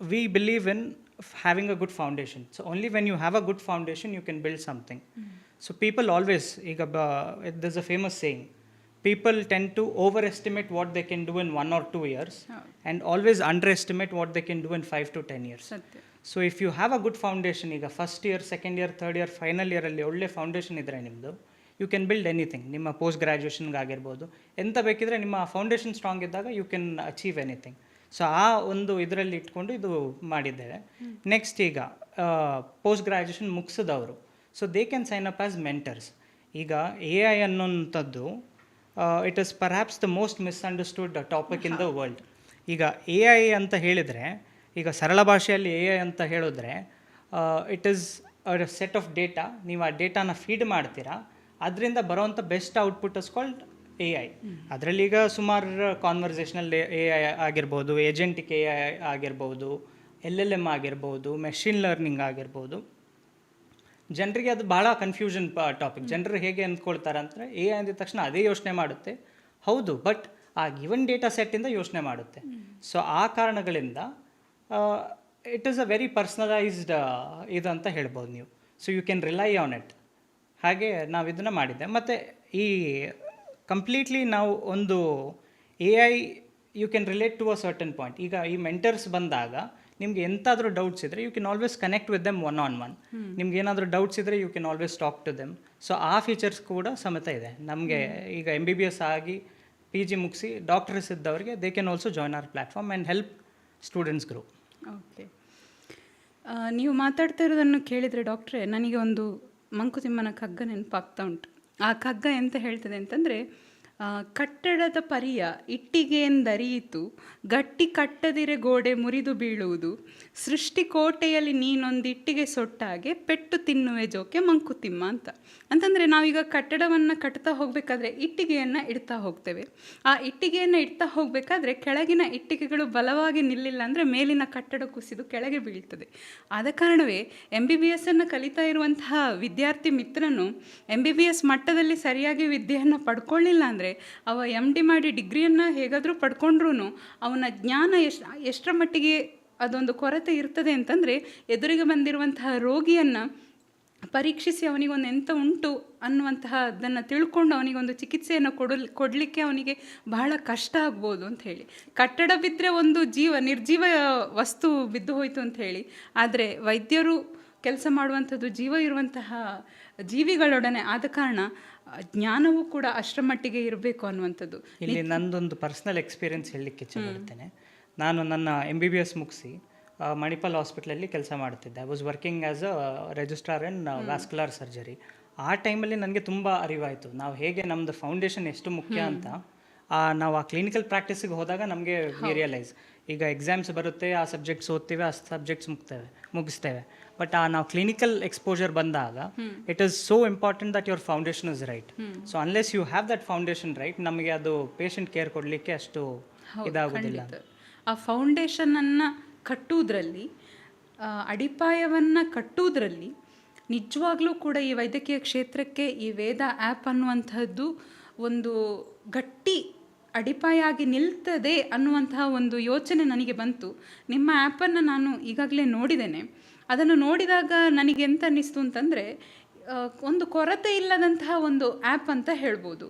we believe in having a good foundation. So only when you have a good foundation you can build something. So people always, ಈಗ this a famous saying, people tend to overestimate what they can do in 1 or 2 years and always underestimate what they can do in 5 to 10 years. So if you have a good foundation, ಈಗ first year, second year, third year, final ಇಯರಲ್ಲಿ ಒಳ್ಳೆ ಫೌಂಡೇಶನ್ ಇದ್ದರೆ ನಿಮ್ಮದು, ಯು ಕ್ಯಾನ್ ಬಿಲ್ಡ್ ಎನಿಥಿಂಗ್. ನಿಮ್ಮ ಪೋಸ್ಟ್ ಗ್ರ್ಯಾಜುಯೇಷನ್ಗಾಗಿರ್ಬೋದು, ಎಂತ ಬೇಕಿದ್ರೆ ನಿಮ್ಮ ಫೌಂಡೇಶನ್ ಸ್ಟ್ರಾಂಗ್ ಇದ್ದಾಗ you can achieve anything. So ಆ ಒಂದು ಇದರಲ್ಲಿ ಇಟ್ಕೊಂಡು ಇದು ಮಾಡಿದ್ದೇವೆ. ನೆಕ್ಸ್ಟ್ ಈಗ ಪೋಸ್ಟ್ ಗ್ರ್ಯಾಜುಯೇಷನ್ ಮುಗಿಸಿದವರು, so they can sign up as mentors. ಈಗ AI ಅನ್ನೋಂಥದ್ದು it is perhaps the most misunderstood topic in the world. ಈಗ AI ಅಂತ ಹೇಳಿದರೆ, ಈಗ ಸರಳ ಭಾಷೆಯಲ್ಲಿ AI ಅಂತ ಹೇಳಿದ್ರೆ it is a set of data. ನೀವು ಆ ಡೇಟಾನ ಫೀಡ್ ಮಾಡ್ತೀರಾ, ಅದರಿಂದ ಬರೋವಂಥ best output is called AI. ಅದರಲ್ಲಿ ಈಗ ಸುಮಾರು ಕಾನ್ವರ್ಸೇಷನಲ್ AI ಆಗಿರ್ಬೋದು, ಏಜೆಂಟಿಕ್ AI ಆಗಿರ್ಬೋದು, LLM ಆಗಿರ್ಬೋದು, ಮೆಷಿನ್ ಲರ್ನಿಂಗ್ ಆಗಿರ್ಬೋದು. ಜನರಿಗೆ ಅದು ಭಾಳ ಕನ್ಫ್ಯೂಷನ್ ಟಾಪಿಕ್. ಜನರು ಹೇಗೆ ಅಂದ್ಕೊಳ್ತಾರೆ ಅಂದರೆ, AI ಅಂದಿದ ತಕ್ಷಣ ಅದೇ ಯೋಚನೆ ಮಾಡುತ್ತೆ, ಹೌದು, ಬಟ್ ಆ ಗಿವನ್ ಡೇಟಾ ಸೆಟ್ಟಿಂದ ಯೋಚನೆ ಮಾಡುತ್ತೆ. ಸೊ ಆ ಕಾರಣಗಳಿಂದ it is a very personalised ಇದು ಅಂತ ಹೇಳ್ಬೋದು ನೀವು. So you can rely on it. ಹಾಗೆ ನಾವು ಇದನ್ನು ಮಾಡಿದ್ದೆ. ಮತ್ತು ಈ ಕಂಪ್ಲೀಟ್ಲಿ ನಾವು ಒಂದು AI you can relate to a certain point. ಈಗ ಈ ಮೆಂಟರ್ಸ್ ಬಂದಾಗ ನಿಮ್ಗೆ ಎಂತಾದರೂ ಡೌಟ್ಸ್ ಇದ್ದರೆ you can always connect with them one on one. ನಿಮ್ಗೆ ಏನಾದರೂ ಡೌಟ್ಸ್ ಇದ್ದರೆ you can always talk to them. So ಆ ಫೀಚರ್ಸ್ ಕೂಡ ಸಮೇತ ಇದೆ ನಮಗೆ. ಈಗ MBBS ಆಗಿ PG ಮುಗಿಸಿ ಡಾಕ್ಟರ್ಸ್ ಇದ್ದವರಿಗೆ they can also join hour platform and help students grow. Okay, ನೀವು ಮಾತಾಡ್ತಾ ಇರೋದನ್ನು ಕೇಳಿದರೆ ಡಾಕ್ಟ್ರೇ, ನನಗೆ ಒಂದು ಮಂಕುತಿಮ್ಮನ ಕಗ್ಗ ನೆನಪಾಗ್ತಾ ಉಂಟು. ಆ ಕಗ್ಗ ಎಂತ ಹೇಳ್ತದೆ ಅಂತಂದರೆ, ಕಟ್ಟಡದ ಪರಿಯ ಇಟ್ಟಿಗೆಯೆಂದರಿಯಿತು, ಗಟ್ಟಿ ಕಟ್ಟದಿರೆ ಗೋಡೆ ಮುರಿದು ಬೀಳುವುದು, ಸೃಷ್ಟಿಕೋಟೆಯಲ್ಲಿ ನೀನೊಂದಿಟ್ಟಿಗೆ ಸೊಟ್ಟಾಗೆ ಪೆಟ್ಟು ತಿನ್ನುವೆ ಜೋಕೆ ಮಂಕುತಿಮ್ಮ ಅಂತ. ಅಂತಂದರೆ ನಾವೀಗ ಕಟ್ಟಡವನ್ನು ಕಟ್ತಾ ಹೋಗಬೇಕಾದ್ರೆ ಇಟ್ಟಿಗೆಯನ್ನು ಇಡ್ತಾ ಹೋಗ್ತೇವೆ. ಆ ಇಟ್ಟಿಗೆಯನ್ನು ಇಡ್ತಾ ಹೋಗಬೇಕಾದ್ರೆ ಕೆಳಗಿನ ಇಟ್ಟಿಗೆಗಳು ಬಲವಾಗಿ ನಿಲ್ಲಿಲ್ಲ ಅಂದರೆ ಮೇಲಿನ ಕಟ್ಟಡ ಕುಸಿದು ಕೆಳಗೆ ಬೀಳ್ತದೆ. ಆದ ಕಾರಣವೇ MBBSನ್ನು ಕಲಿತಾ ಇರುವಂತಹ ವಿದ್ಯಾರ್ಥಿ ಮಿತ್ರನು MBBS ಮಟ್ಟದಲ್ಲಿ ಸರಿಯಾಗಿ ವಿದ್ಯೆಯನ್ನು ಪಡ್ಕೊಳ್ಳಿಲ್ಲ ಅಂದರೆ ಅವ MD ಮಾಡಿ ಡಿಗ್ರಿಯನ್ನು ಹೇಗಾದರೂ ಪಡ್ಕೊಂಡ್ರೂ ಅವನ ಜ್ಞಾನ ಎಷ್ಟರ ಮಟ್ಟಿಗೆ ಅದೊಂದು ಕೊರತೆ ಇರ್ತದೆ ಅಂತಂದರೆ, ಎದುರಿಗೆ ಬಂದಿರುವಂತಹ ರೋಗಿಯನ್ನು ಪರೀಕ್ಷಿಸಿ ಅವನಿಗೊಂದು ಎಂತ ಉಂಟು ಅನ್ನುವಂತಹ ಅದನ್ನು ತಿಳ್ಕೊಂಡು ಅವನಿಗೊಂದು ಚಿಕಿತ್ಸೆಯನ್ನು ಕೊಡಲಿಕ್ಕೆ ಅವನಿಗೆ ಬಹಳ ಕಷ್ಟ ಆಗ್ಬೋದು ಅಂತ ಹೇಳಿ. ಕಟ್ಟಡ ಬಿದ್ದರೆ ಒಂದು ನಿರ್ಜೀವ ವಸ್ತು ಬಿದ್ದು ಹೋಯಿತು ಅಂತ ಹೇಳಿ, ಆದರೆ ವೈದ್ಯರು ಕೆಲಸ ಮಾಡುವಂಥದ್ದು ಜೀವ ಇರುವಂತಹ ಜೀವಿಗಳೊಡನೆ. ಆದ ಕಾರಣ ಜ್ಞಾನವೂ ಕೂಡ ಅಷ್ಟರ ಮಟ್ಟಿಗೆ ಇರಬೇಕು ಅನ್ನುವಂಥದ್ದು. ಇಲ್ಲಿ ನಂದೊಂದು ಪರ್ಸ್ನಲ್ ಎಕ್ಸ್ಪೀರಿಯನ್ಸ್ ಹೇಳಲಿಕ್ಕೆ ಇಚ್ಛೆಪಡ್ತೇನೆ. ನಾನು ನನ್ನ MBBS ಮುಗಿಸಿ ಮಣಿಪಾಲ್ ಹಾಸ್ಪಿಟ್ಲಲ್ಲಿ ಕೆಲಸ ಮಾಡ್ತಿದ್ದೆ. I was working as a registrar in vascular surgery. ಆ ಟೈಮಲ್ಲಿ ನನಗೆ ತುಂಬ ಅರಿವಾಯಿತು ನಾವು ಹೇಗೆ ನಮ್ಮದು ಫೌಂಡೇಶನ್ ಎಷ್ಟು ಮುಖ್ಯ ಅಂತ. ನಾವು ಆ ಕ್ಲಿನಿಕಲ್ ಪ್ರಾಕ್ಟೀಸಿಗೆ ಹೋದಾಗ ನಮಗೆ ರಿಯಲೈಸ್, ಈಗ ಎಕ್ಸಾಮ್ಸ್ ಬರುತ್ತೆ, ಆ ಸಬ್ಜೆಕ್ಟ್ಸ್ ಓದ್ತೀವಿ, ಆ ಸಬ್ಜೆಕ್ಟ್ಸ್ ಮುಗಿಸ್ತೇವೆ. ಬಟ್ ನಾವು ಕ್ಲಿನಿಕಲ್ ಎಕ್ಸ್ಪೋಜರ್ ಬಂದಾಗ it is so important that your foundation is right. So unless you have that foundation right, ನಮಗೆ ಅದು ಪೇಷಂಟ್ ಕೇರ್ ಕೊಡಲಿಕ್ಕೆ ಅಷ್ಟು ಇದಾಗೋದಿಲ್ಲ. ಆ ಫೌಂಡೇಶನನ್ನು ಕಟ್ಟುವುದರಲ್ಲಿ, ಅಡಿಪಾಯವನ್ನು ಕಟ್ಟುವುದರಲ್ಲಿ ನಿಜವಾಗ್ಲೂ ಕೂಡ ಈ ವೈದ್ಯಕೀಯ ಕ್ಷೇತ್ರಕ್ಕೆ ಈ ವೇದ ಆ್ಯಪ್ ಅನ್ನುವಂಥದ್ದು ಒಂದು ಗಟ್ಟಿ ಅಡಿಪಾಯ ಆಗಿ ನಿಲ್ತದೆ ಅನ್ನುವಂತಹ ಒಂದು ಯೋಚನೆ ನನಗೆ ಬಂತು. ನಿಮ್ಮ ಆ್ಯಪನ್ನು ನಾನು ಈಗಾಗಲೇ ನೋಡಿದ್ದೇನೆ. ಅದನ್ನು ನೋಡಿದಾಗ ನನಗೆ ಎಂತ ಅನ್ನಿಸ್ತು ಅಂತಂದರೆ, ಒಂದು ಕೊರತೆ ಇಲ್ಲದಂತಹ ಒಂದು ಆ್ಯಪ್ ಅಂತ ಹೇಳ್ಬೋದು.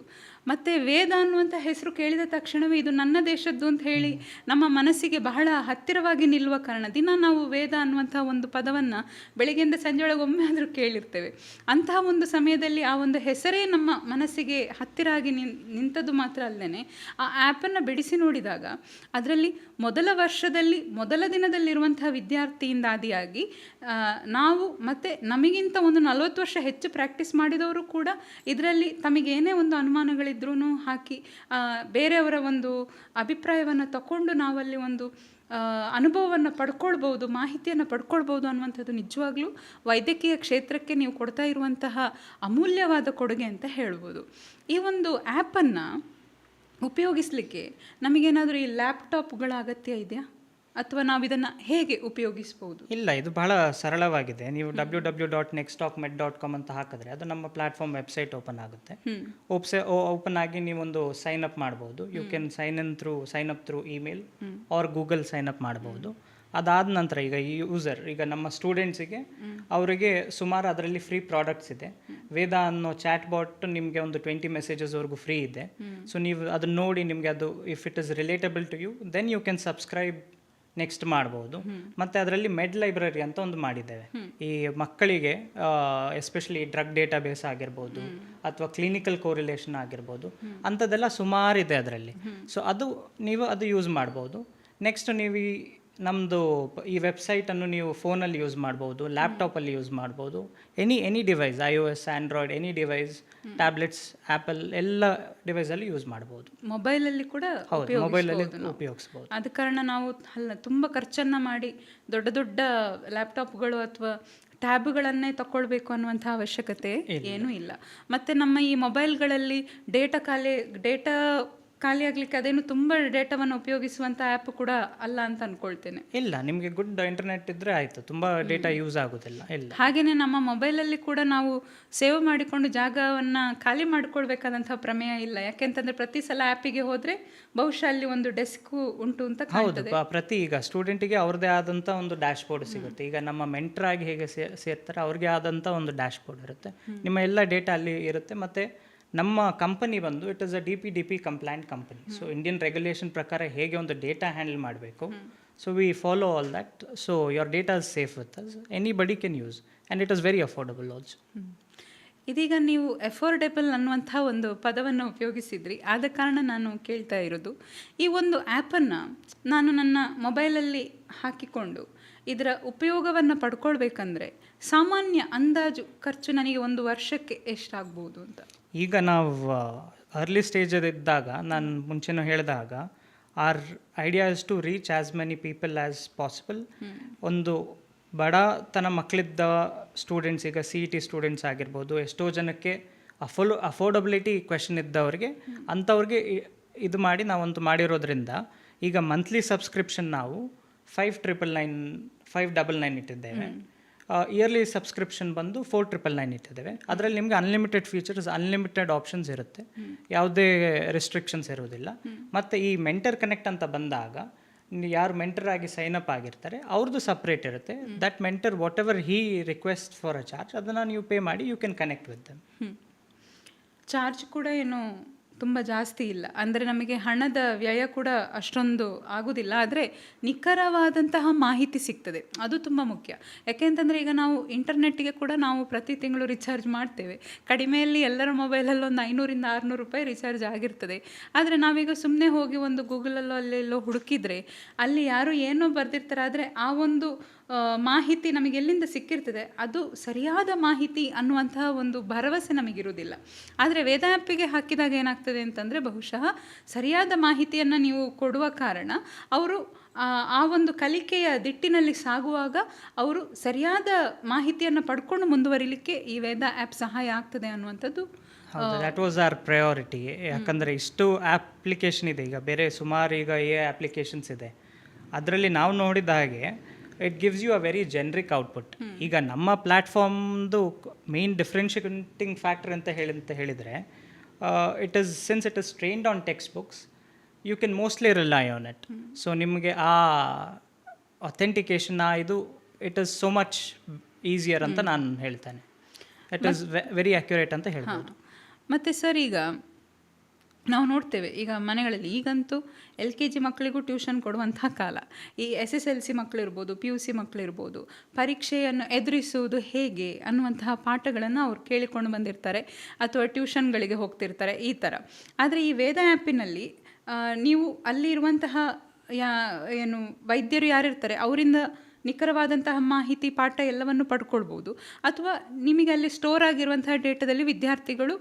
ಮತ್ತು ವೇದ ಅನ್ನುವಂಥ ಹೆಸರು ಕೇಳಿದ ತಕ್ಷಣವೇ ಇದು ನನ್ನ ದೇಶದ್ದು ಅಂತ ಹೇಳಿ ನಮ್ಮ ಮನಸ್ಸಿಗೆ ಬಹಳ ಹತ್ತಿರವಾಗಿ ನಿಲ್ಲುವ ಕಾರಣ ದಿನ ನಾವು ವೇದ ಅನ್ನುವಂಥ ಒಂದು ಪದವನ್ನು ಬೆಳಗ್ಗೆಯಿಂದ ಸಂಜೆಯೊಳಗೆ ಒಮ್ಮೆ ಆದರೂ ಕೇಳಿರ್ತೇವೆ. ಅಂತಹ ಒಂದು ಸಮಯದಲ್ಲಿ ಆ ಒಂದು ಹೆಸರೇ ನಮ್ಮ ಮನಸ್ಸಿಗೆ ಹತ್ತಿರ ಆಗಿ ನಿಂತದ್ದು ಮಾತ್ರ ಅಲ್ಲದೆ, ಆ ಆ್ಯಪನ್ನು ಬಿಡಿಸಿ ನೋಡಿದಾಗ ಅದರಲ್ಲಿ ಮೊದಲ ವರ್ಷದಲ್ಲಿ ಮೊದಲ ದಿನದಲ್ಲಿರುವಂಥ ವಿದ್ಯಾರ್ಥಿಯಿಂದ ಆದಿಯಾಗಿ ನಾವು ಮತ್ತು ನಮಗಿಂತ ಒಂದು 40 ವರ್ಷ ಹೆಚ್ಚು ಪ್ರಾಕ್ಟೀಸ್ ಮಾಡಿದವರು ಕೂಡ ಇದರಲ್ಲಿ ತಮಗೇನೇ ಒಂದು ಅನುಮಾನಗಳಿದ್ರೂ ಹಾಕಿ ಬೇರೆಯವರ ಒಂದು ಅಭಿಪ್ರಾಯವನ್ನು ತಗೊಂಡು ನಾವಲ್ಲಿ ಒಂದು ಅನುಭವವನ್ನು ಪಡ್ಕೊಳ್ಬೋದು, ಮಾಹಿತಿಯನ್ನು ಪಡ್ಕೊಳ್ಬೋದು ಅನ್ನುವಂಥದ್ದು ನಿಜವಾಗ್ಲೂ ವೈದ್ಯಕೀಯ ಕ್ಷೇತ್ರಕ್ಕೆ ನೀವು ಕೊಡ್ತಾ ಇರುವಂತಹ ಅಮೂಲ್ಯವಾದ ಕೊಡುಗೆ ಅಂತ ಹೇಳ್ಬೋದು. ಈ ಒಂದು ಆ್ಯಪನ್ನು ಉಪಯೋಗಿಸಲಿಕ್ಕೆ ನಮಗೇನಾದರೂ ಈ ಲ್ಯಾಪ್ಟಾಪ್ಗಳ ಅಗತ್ಯ ಇದೆಯಾ, ಅಥವಾ ನಾವು ಇದನ್ನು ಹೇಗೆ ಉಪಯೋಗಿಸ್ಬೋದು? ಇಲ್ಲ, ಇದು ಬಹಳ ಸರಳವಾಗಿದೆ. ನೀವು www.nexttalkmed.com ಅಂತ ಹಾಕಿದ್ರೆ ಅದು ನಮ್ಮ ಪ್ಲಾಟ್ಫಾರ್ಮ್ ವೆಬ್ಸೈಟ್ ಓಪನ್ ಆಗುತ್ತೆ. ಓಪನ್ ಆಗಿ ನೀವೊಂದು ಸೈನ್ ಅಪ್ ಮಾಡ್ಬೋದು. You can sign up through email or Google sign up ಮಾಡ್ಬೋದು. ಅದಾದ ನಂತರ ಈಗ ಈ ಯೂಸರ್, ಈಗ ನಮ್ಮ ಸ್ಟೂಡೆಂಟ್ಸಿಗೆ ಅವರಿಗೆ ಸುಮಾರು ಅದರಲ್ಲಿ ಫ್ರೀ ಪ್ರಾಡಕ್ಟ್ಸ್ ಇದೆ. ವೇದ ಅನ್ನೋ ಚಾಟ್ ಬಾಟ್ ನಿಮಗೆ ಒಂದು 20 ಮೆಸೇಜಸ್ವರೆಗೂ ಫ್ರೀ ಇದೆ. ಸೊ ನೀವು ಅದನ್ನ ನೋಡಿ ನಿಮಗೆ ಅದು if it is relatable to you then you can subscribe next ಮಾಡ್ಬೋದು. ಮತ್ತು ಅದರಲ್ಲಿ ಮೆಡ್ ಲೈಬ್ರರಿ ಅಂತ ಒಂದು ಮಾಡಿದ್ದೇವೆ. ಈ ಮಕ್ಕಳಿಗೆ ಎಸ್ಪೆಷಲಿ ಡ್ರಗ್ ಡೇಟಾಬೇಸ್ ಆಗಿರ್ಬೋದು ಅಥವಾ ಕ್ಲಿನಿಕಲ್ ಕೋರಿಲೇಷನ್ ಆಗಿರ್ಬೋದು, ಅಂಥದ್ದೆಲ್ಲ ಸುಮಾರಿದೆ ಅದರಲ್ಲಿ. ಸೊ ನೀವು ಅದು ಯೂಸ್ ಮಾಡ್ಬೋದು. ನೆಕ್ಸ್ಟ್ ನೀವು ನಮ್ಮದು ಈ ವೆಬ್ಸೈಟನ್ನು ನೀವು ಫೋನಲ್ಲಿ ಯೂಸ್ ಮಾಡ್ಬೋದು, ಲ್ಯಾಪ್ಟಾಪಲ್ಲಿ ಯೂಸ್ ಮಾಡ್ಬೋದು, any device, iOS, Android, any device, tablets, apple ಎಲ್ಲ ಡಿವೈಸಲ್ಲಿ ಯೂಸ್ ಮಾಡ್ಬೋದು. ಮೊಬೈಲಲ್ಲಿ ಕೂಡ ಮೊಬೈಲಲ್ಲಿ ಉಪಯೋಗಿಸ್ಬೋದು. ಆದ ಕಾರಣ ನಾವು ತುಂಬ ಖರ್ಚನ್ನು ಮಾಡಿ ದೊಡ್ಡ ದೊಡ್ಡ ಲ್ಯಾಪ್ಟಾಪ್ಗಳು ಅಥವಾ ಟ್ಯಾಬ್ಗಳನ್ನೇ ತಗೊಳ್ಬೇಕು ಅನ್ನುವಂಥ ಅವಶ್ಯಕತೆ ಏನೂ ಇಲ್ಲ. ಮತ್ತು ನಮ್ಮ ಈ ಮೊಬೈಲ್ಗಳಲ್ಲಿ ಡೇಟಾ ಖಾಲಿ ಆಗಲಿಕ್ಕೆ ಅದೇನು ತುಂಬ ಡೇಟಾವನ್ನು ಉಪಯೋಗಿಸುವಂಥ ಆ್ಯಪ್ ಕೂಡ ಅಲ್ಲ ಅಂತ ಅಂದ್ಕೊಳ್ತೇನೆ. ಇಲ್ಲ, ನಿಮಗೆ ಗುಡ್ ಇಂಟರ್ನೆಟ್ ಇದ್ದರೆ ಆಯಿತು, ತುಂಬ ಡೇಟಾ ಯೂಸ್ ಆಗೋದಿಲ್ಲ. ಇಲ್ಲ, ಹಾಗೆಯೇ ನಮ್ಮ ಮೊಬೈಲಲ್ಲಿ ಕೂಡ ನಾವು ಸೇವ್ ಮಾಡಿಕೊಂಡು ಜಾಗವನ್ನು ಖಾಲಿ ಮಾಡ್ಕೊಳ್ಬೇಕಾದಂಥ ಪ್ರಮೇಯ ಇಲ್ಲ. ಯಾಕೆಂತಂದರೆ ಪ್ರತಿ ಸಲ ಆ್ಯಪಿಗೆ ಹೋದರೆ ಬಹುಶಃ ಅಲ್ಲಿ ಒಂದು ಡೆಸ್ಕು ಉಂಟು ಅಂತ ಕಾಣ್ತದೆ. ಪ್ರತಿ ಈಗ ಸ್ಟೂಡೆಂಟಿಗೆ ಅವ್ರದ್ದೇ ಆದಂಥ ಒಂದು ಡ್ಯಾಶ್ ಬೋರ್ಡ್ ಸಿಗುತ್ತೆ. ಈಗ ನಮ್ಮ ಮೆಂಟ್ರಾಗಿ ಹೇಗೆ ಸೇರ್ತಾರೆ ಅವ್ರಿಗೆ ಆದಂಥ ಒಂದು ಡ್ಯಾಶ್ ಬೋರ್ಡ್ ಇರುತ್ತೆ. ನಿಮ್ಮ ಎಲ್ಲ ಡೇಟಾ ಅಲ್ಲಿ ಇರುತ್ತೆ. ಮತ್ತು ನಮ್ಮ ಕಂಪನಿ ಬಂದು it is a DPDP compliant company. So Indian regulation ಪ್ರಕಾರ ಹೇಗೆ ಒಂದು ಡೇಟಾ ಹ್ಯಾಂಡಲ್ ಮಾಡಬೇಕು, so we follow all that. So your data is safe with us, anybody can use and it is very affordable also. ಇದೀಗ ನೀವು ಅಫೋರ್ಡೆಬಲ್ ಅನ್ನುವಂಥ ಒಂದು ಪದವನ್ನು ಉಪಯೋಗಿಸಿದ್ರಿ. ಆದ ಕಾರಣ ನಾನು ಕೇಳ್ತಾ ಇರೋದು, ಈ ಒಂದು ಆ್ಯಪನ್ನು ನಾನು ನನ್ನ ಮೊಬೈಲಲ್ಲಿ ಹಾಕಿಕೊಂಡು ಇದರ ಉಪಯೋಗವನ್ನು ಪಡ್ಕೊಳ್ಬೇಕಂದ್ರೆ ಸಾಮಾನ್ಯ ಅಂದಾಜು ಖರ್ಚು ನನಗೆ ಒಂದು ವರ್ಷಕ್ಕೆ ಎಷ್ಟಾಗ್ಬೋದು ಅಂತ? ಈಗ ನಾವು ಅರ್ಲಿ ಸ್ಟೇಜಲ್ಲಿದ್ದಾಗ ನಾನು ಮುಂಚೆನೂ ಹೇಳಿದಾಗ our idea is to reach as many people as possible. ಒಂದು ಬಡತನ ಮಕ್ಕಳಿದ್ದ ಸ್ಟೂಡೆಂಟ್ಸ್, ಈಗ CET ಸ್ಟೂಡೆಂಟ್ಸ್ ಆಗಿರ್ಬೋದು, ಎಷ್ಟೋ ಜನಕ್ಕೆ ಅಫೋರ್ಡಬಿಲಿಟಿ ಕ್ವೆಶನ್ ಇದ್ದವ್ರಿಗೆ ಅಂಥವ್ರಿಗೆ ಇದು ಮಾಡಿ ನಾವಂತೂ ಮಾಡಿರೋದ್ರಿಂದ ಈಗ ಮಂತ್ಲಿ ಸಬ್ಸ್ಕ್ರಿಪ್ಷನ್ ನಾವು 599 ಇಟ್ಟಿದ್ದೇವೆ. ಇಯರ್ಲಿ ಸಬ್ಸ್ಕ್ರಿಪ್ಷನ್ ಬಂದು 499 ಇಟ್ಟಿದ್ದೇವೆ. ಅದರಲ್ಲಿ ನಿಮಗೆ ಅನ್ಲಿಮಿಟೆಡ್ ಫೀಚರ್ಸ್, ಅನ್ಲಿಮಿಟೆಡ್ ಆಪ್ಷನ್ಸ್ ಇರುತ್ತೆ, ಯಾವುದೇ ರೆಸ್ಟ್ರಿಕ್ಷನ್ಸ್ ಇರೋದಿಲ್ಲ. ಮತ್ತು ಈ ಮೆಂಟರ್ ಕನೆಕ್ಟ್ ಅಂತ ಬಂದಾಗ ಯಾರು ಮೆಂಟರ್ ಆಗಿ ಸೈನ್ ಅಪ್ ಆಗಿರ್ತಾರೆ ಅವ್ರದ್ದು ಸಪ್ರೇಟ್ ಇರುತ್ತೆ. That mentor whatever he request for a charge ಅದನ್ನು ನೀವು ಪೇ ಮಾಡಿ you can connect with them. Charge ಕೂಡ ಏನು ತುಂಬ ಜಾಸ್ತಿ ಇಲ್ಲ, ಅಂದರೆ ನಮಗೆ ಹಣದ ವ್ಯಯ ಕೂಡ ಅಷ್ಟೊಂದು ಆಗೋದಿಲ್ಲ. ಆದರೆ ನಿಖರವಾದಂತಹ ಮಾಹಿತಿ ಸಿಗ್ತದೆ, ಅದು ತುಂಬ ಮುಖ್ಯ. ಯಾಕೆಂತಂದರೆ ಈಗ ನಾವು ಇಂಟರ್ನೆಟ್ಟಿಗೆ ಕೂಡ ನಾವು ಪ್ರತಿ ತಿಂಗಳು ರಿಚಾರ್ಜ್ ಮಾಡ್ತೇವೆ. ಕಡಿಮೆಯಲ್ಲಿ ಎಲ್ಲರ ಮೊಬೈಲಲ್ಲಿ ಒಂದು 500 - 600 ರೂಪಾಯಿ ರಿಚಾರ್ಜ್ ಆಗಿರ್ತದೆ. ಆದರೆ ನಾವೀಗ ಸುಮ್ಮನೆ ಹೋಗಿ ಒಂದು ಗೂಗಲಲ್ಲೋ ಅಲ್ಲೆಲ್ಲೋ ಹುಡುಕಿದರೆ ಅಲ್ಲಿ ಯಾರು ಏನೋ ಬರೆದಿರ್ತಾರೆ, ಆದರೆ ಆ ಒಂದು ಮಾಹಿತಿ ನಮಗೆ ಎಲ್ಲಿಂದ ಸಿಕ್ಕಿರ್ತದೆ ಅದು ಸರಿಯಾದ ಮಾಹಿತಿ ಅನ್ನುವಂತಹ ಒಂದು ಭರವಸೆ ನಮಗಿರುವುದಿಲ್ಲ. ಆದರೆ ವೇದ ಆ್ಯಪಿಗೆ ಹಾಕಿದಾಗ ಏನಾಗ್ತದೆ ಅಂತಂದರೆ ಬಹುಶಃ ಸರಿಯಾದ ಮಾಹಿತಿಯನ್ನು ನೀವು ಕೊಡುವ ಕಾರಣ ಅವರು ಆ ಒಂದು ಕಲಿಕೆಯ ದಿಟ್ಟಿನಲ್ಲಿ ಸಾಗುವಾಗ ಅವರು ಸರಿಯಾದ ಮಾಹಿತಿಯನ್ನು ಪಡ್ಕೊಂಡು ಮುಂದುವರಿಲಿಕ್ಕೆ ಈ ವೇದ ಆ್ಯಪ್ ಸಹಾಯ ಆಗ್ತದೆ ಅನ್ನುವಂಥದ್ದು. That was our priority. ಯಾಕಂದರೆ ಇಷ್ಟು ಅಪ್ಲಿಕೇಶನ್ ಇದೆ, ಈಗ ಬೇರೆ ಸುಮಾರು ಈಗ ಅಪ್ಲಿಕೇಶನ್ಸ್ ಇದೆ. ಅದರಲ್ಲಿ ನಾವು ನೋಡಿದ ಹಾಗೆ it gives you a very generic output. ಈಗ ನಮ್ಮ ಪ್ಲ್ಯಾಟ್ಫಾರ್ಮ್ದು ಮೇನ್ ಡಿಫ್ರೆನ್ಷಿಯೇಟಿಂಗ್ ಫ್ಯಾಕ್ಟರ್ ಅಂತ ಹೇಳಿದರೆ it is since it is trained on textbooks, you can mostly rely on it. So ನಿಮಗೆ ಆ ಅಥೆಂಟಿಕೇಶನ್ ಇದು it is so much easier ಅಂತ ನಾನು ಹೇಳ್ತೇನೆ. ಇಟ್ ಈಸ್ ವೆರಿ ಅಕ್ಯುರೇಟ್ ಅಂತ ಹೇಳ್ಬೋದು. ಮತ್ತು ಸರ್, ಈಗ ನಾವು ನೋಡ್ತೇವೆ ಈಗ ಮನೆಗಳಲ್ಲಿ ಈಗಂತೂ LKG ಮಕ್ಕಳಿಗೂ ಟ್ಯೂಷನ್ ಕೊಡುವಂಥ ಕಾಲ. ಈ SSLC ಮಕ್ಕಳಿರ್ಬೋದು, PUC ಮಕ್ಕಳಿರ್ಬೋದು, ಪರೀಕ್ಷೆಯನ್ನು ಎದುರಿಸುವುದು ಹೇಗೆ ಅನ್ನುವಂತಹ ಪಾಠಗಳನ್ನು ಅವ್ರು ಕೇಳಿಕೊಂಡು ಬಂದಿರ್ತಾರೆ ಅಥವಾ ಟ್ಯೂಷನ್ಗಳಿಗೆ ಹೋಗ್ತಿರ್ತಾರೆ ಈ ಥರ. ಆದರೆ ಈ ವೇದ ಆ್ಯಪಿನಲ್ಲಿ ನೀವು ಅಲ್ಲಿರುವಂತಹ ಏನು ವೈದ್ಯರು ಯಾರಿರ್ತಾರೆ ಅವರಿಂದ ನಿಖರವಾದಂತಹ ಮಾಹಿತಿ, ಪಾಠ ಎಲ್ಲವನ್ನು ಪಡ್ಕೊಳ್ಬೋದು. ಅಥವಾ ನಿಮಗೆ ಅಲ್ಲಿ ಸ್ಟೋರ್ ಆಗಿರುವಂತಹ ಡೇಟಾದಲ್ಲಿ ವಿದ್ಯಾರ್ಥಿಗಳು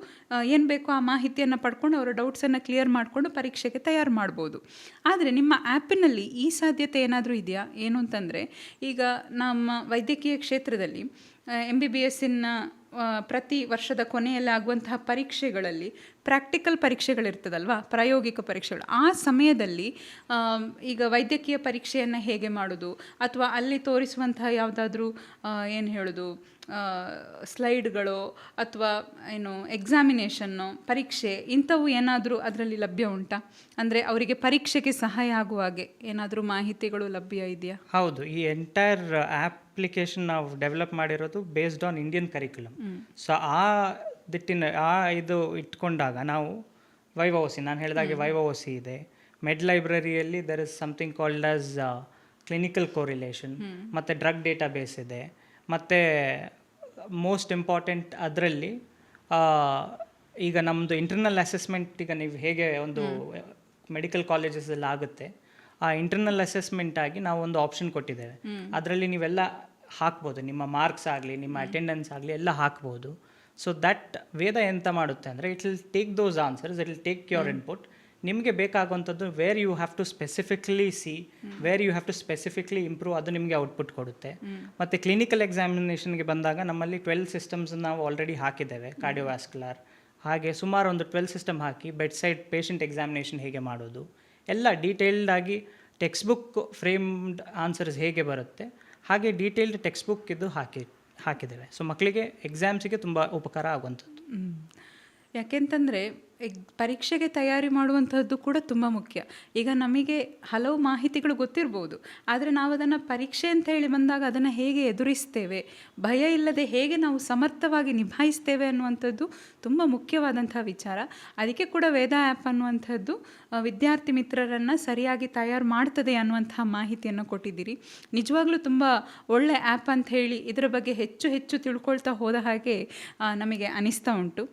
ಏನು ಬೇಕೋ ಆ ಮಾಹಿತಿಯನ್ನು ಪಡ್ಕೊಂಡು ಅವರ ಡೌಟ್ಸನ್ನು ಕ್ಲಿಯರ್ ಮಾಡಿಕೊಂಡು ಪರೀಕ್ಷೆಗೆ ತಯಾರು ಮಾಡ್ಬೋದು. ಆದರೆ ನಿಮ್ಮ ಆ್ಯಪಿನಲ್ಲಿ ಈ ಸಾಧ್ಯತೆ ಏನಾದರೂ ಇದೆಯಾ? ಏನು ಅಂತಂದರೆ, ಈಗ ನಮ್ಮ ವೈದ್ಯಕೀಯ ಕ್ಷೇತ್ರದಲ್ಲಿ MBBSನ ಪ್ರತಿ ವರ್ಷದ ಕೊನೆಯಲ್ಲಿ ಆಗುವಂತಹ ಪರೀಕ್ಷೆಗಳಲ್ಲಿ ಪ್ರಾಕ್ಟಿಕಲ್ ಪರೀಕ್ಷೆಗಳಿರ್ತದಲ್ವ, ಪ್ರಾಯೋಗಿಕ ಪರೀಕ್ಷೆಗಳು. ಆ ಸಮಯದಲ್ಲಿ ಈಗ ವೈದ್ಯಕೀಯ ಪರೀಕ್ಷೆಯನ್ನು ಹೇಗೆ ಮಾಡೋದು, ಅಥವಾ ಅಲ್ಲಿ ತೋರಿಸುವಂತಹ ಯಾವುದಾದ್ರೂ ಏನು ಹೇಳೋದು ಸ್ಲೈಡ್ಗಳು ಅಥವಾ ಏನು ಎಕ್ಸಾಮಿನೇಷನ್ನು, ಪರೀಕ್ಷೆ, ಇಂಥವು ಏನಾದರೂ ಅದರಲ್ಲಿ ಲಭ್ಯ ಉಂಟಾ? ಅಂದರೆ ಅವರಿಗೆ ಪರೀಕ್ಷೆಗೆ ಸಹಾಯ ಆಗುವ ಹಾಗೆ ಏನಾದರೂ ಮಾಹಿತಿಗಳು ಲಭ್ಯ ಇದೆಯಾ? ಹೌದು, ಈ ಎಂಟೈರ್ ಅಪ್ಲಿಕೇಶನ್ ನಾವು ಡೆವಲಪ್ ಮಾಡಿರೋದು based on Indian curriculum. So ಇದು ಇಟ್ಕೊಂಡಾಗ ನಾವು ವೈವೋಸಿ, ನಾನು ಹೇಳಿದಾಗೆ ವೈವೋಸಿ ಇದೆ. ಮೆಡ್ ಲೈಬ್ರರಿಯಲ್ಲಿ there is something called as clinical correlation, ಮತ್ತು ಡ್ರಗ್ ಡೇಟಾಬೇಸ್ ಇದೆ. ಮತ್ತು ಮೋಸ್ಟ್ ಇಂಪಾರ್ಟೆಂಟ್ ಅದರಲ್ಲಿ ಈಗ ನಮ್ಮದು ಇಂಟರ್ನಲ್ ಅಸೆಸ್ಮೆಂಟ್, ಈಗ ನೀವು ಹೇಗೆ ಒಂದು ಮೆಡಿಕಲ್ ಕಾಲೇಜಸಲ್ಲಿ ಆಗುತ್ತೆ, ಆ ಇಂಟರ್ನಲ್ ಅಸೆಸ್ಮೆಂಟ್ ಆಗಿ ನಾವು ಒಂದು ಆಪ್ಷನ್ ಕೊಟ್ಟಿದ್ದೇವೆ. ಅದರಲ್ಲಿ ನೀವೆಲ್ಲ ಹಾಕ್ಬೋದು, ನಿಮ್ಮ ಮಾರ್ಕ್ಸ್ ಆಗಲಿ, ನಿಮ್ಮ ಅಟೆಂಡೆನ್ಸ್ ಆಗಲಿ ಎಲ್ಲ ಹಾಕ್ಬೋದು. ಸೊ ದಟ್ ವೇದ ಎಂತ ಮಾಡುತ್ತೆ ಅಂದರೆ, it will take those answers, it will take your input. ನಿಮಗೆ ಬೇಕಾಗುವಂಥದ್ದು where you have to specifically see, where you have to specifically improve, ಅದು ನಿಮಗೆ ಔಟ್ಪುಟ್ ಕೊಡುತ್ತೆ. ಮತ್ತು ಕ್ಲಿನಿಕಲ್ ಎಕ್ಸಾಮಿನೇಷನ್ಗೆ ಬಂದಾಗ ನಮ್ಮಲ್ಲಿ 12 ಸಿಸ್ಟಮ್ಸ್ ನಾವು ಆಲ್ರೆಡಿ ಹಾಕಿದ್ದೇವೆ. ಕಾರ್ಡಿಯೋವ್ಯಾಸ್ಕ್ಯುಲರ್ ಹಾಗೆ ಸುಮಾರು ಒಂದು 12 ಸಿಸ್ಟಮ್ ಹಾಕಿ ಬೆಡ್ ಸೈಡ್ ಪೇಷಂಟ್ ಎಕ್ಸಾಮಿನೇಷನ್ ಹೇಗೆ ಮಾಡೋದು ಎಲ್ಲ ಡೀಟೇಲ್ಡ್ ಆಗಿ, ಟೆಕ್ಸ್ಟ್ ಬುಕ್ ಫ್ರೇಮ್ಡ್ ಆನ್ಸರ್ಸ್ ಹೇಗೆ ಬರುತ್ತೆ ಹಾಗೆ ಡೀಟೇಲ್ಡ್ ಟೆಕ್ಸ್ಟ್ ಬುಕ್ ಇದು ಹಾಕಿದ್ದೇವೆ. ಸೊ ಮಕ್ಕಳಿಗೆ ಎಕ್ಸಾಮ್ಸಿಗೆ ತುಂಬ ಉಪಕಾರ ಆಗುವಂಥದ್ದು. ಯಾಕೆಂತಂದರೆ ಪರೀಕ್ಷೆಗೆ ತಯಾರಿ ಮಾಡುವಂಥದ್ದು ಕೂಡ ತುಂಬ ಮುಖ್ಯ. ಈಗ ನಮಗೆ ಹಲವು ಮಾಹಿತಿಗಳು ಗೊತ್ತಿರ್ಬೋದು, ಆದರೆ ನಾವು ಅದನ್ನು ಪರೀಕ್ಷೆ ಅಂತ ಹೇಳಿ ಬಂದಾಗ ಅದನ್ನು ಹೇಗೆ ಎದುರಿಸ್ತೇವೆ, ಭಯ ಇಲ್ಲದೆ ಹೇಗೆ ನಾವು ಸಮರ್ಥವಾಗಿ ನಿಭಾಯಿಸ್ತೇವೆ ಅನ್ನುವಂಥದ್ದು ತುಂಬ ಮುಖ್ಯವಾದಂಥ ವಿಚಾರ. ಅದಕ್ಕೆ ಕೂಡ ವೇದ ಆ್ಯಪ್ ಅನ್ನುವಂಥದ್ದು ವಿದ್ಯಾರ್ಥಿ ಮಿತ್ರರನ್ನು ಸರಿಯಾಗಿ ತಯಾರು ಮಾಡ್ತದೆ ಅನ್ನುವಂಥ ಮಾಹಿತಿಯನ್ನು ಕೊಟ್ಟಿದ್ದೀರಿ. ನಿಜವಾಗ್ಲೂ ತುಂಬ ಒಳ್ಳೆ ಆ್ಯಪ್ ಅಂತ ಹೇಳಿ ಇದರ ಬಗ್ಗೆ ಹೆಚ್ಚು ಹೆಚ್ಚು ತಿಳ್ಕೊಳ್ತಾ ಹೋದ ಹಾಗೆ ನಮಗೆ ಅನಿಸ್ತಾ ಉಂಟು.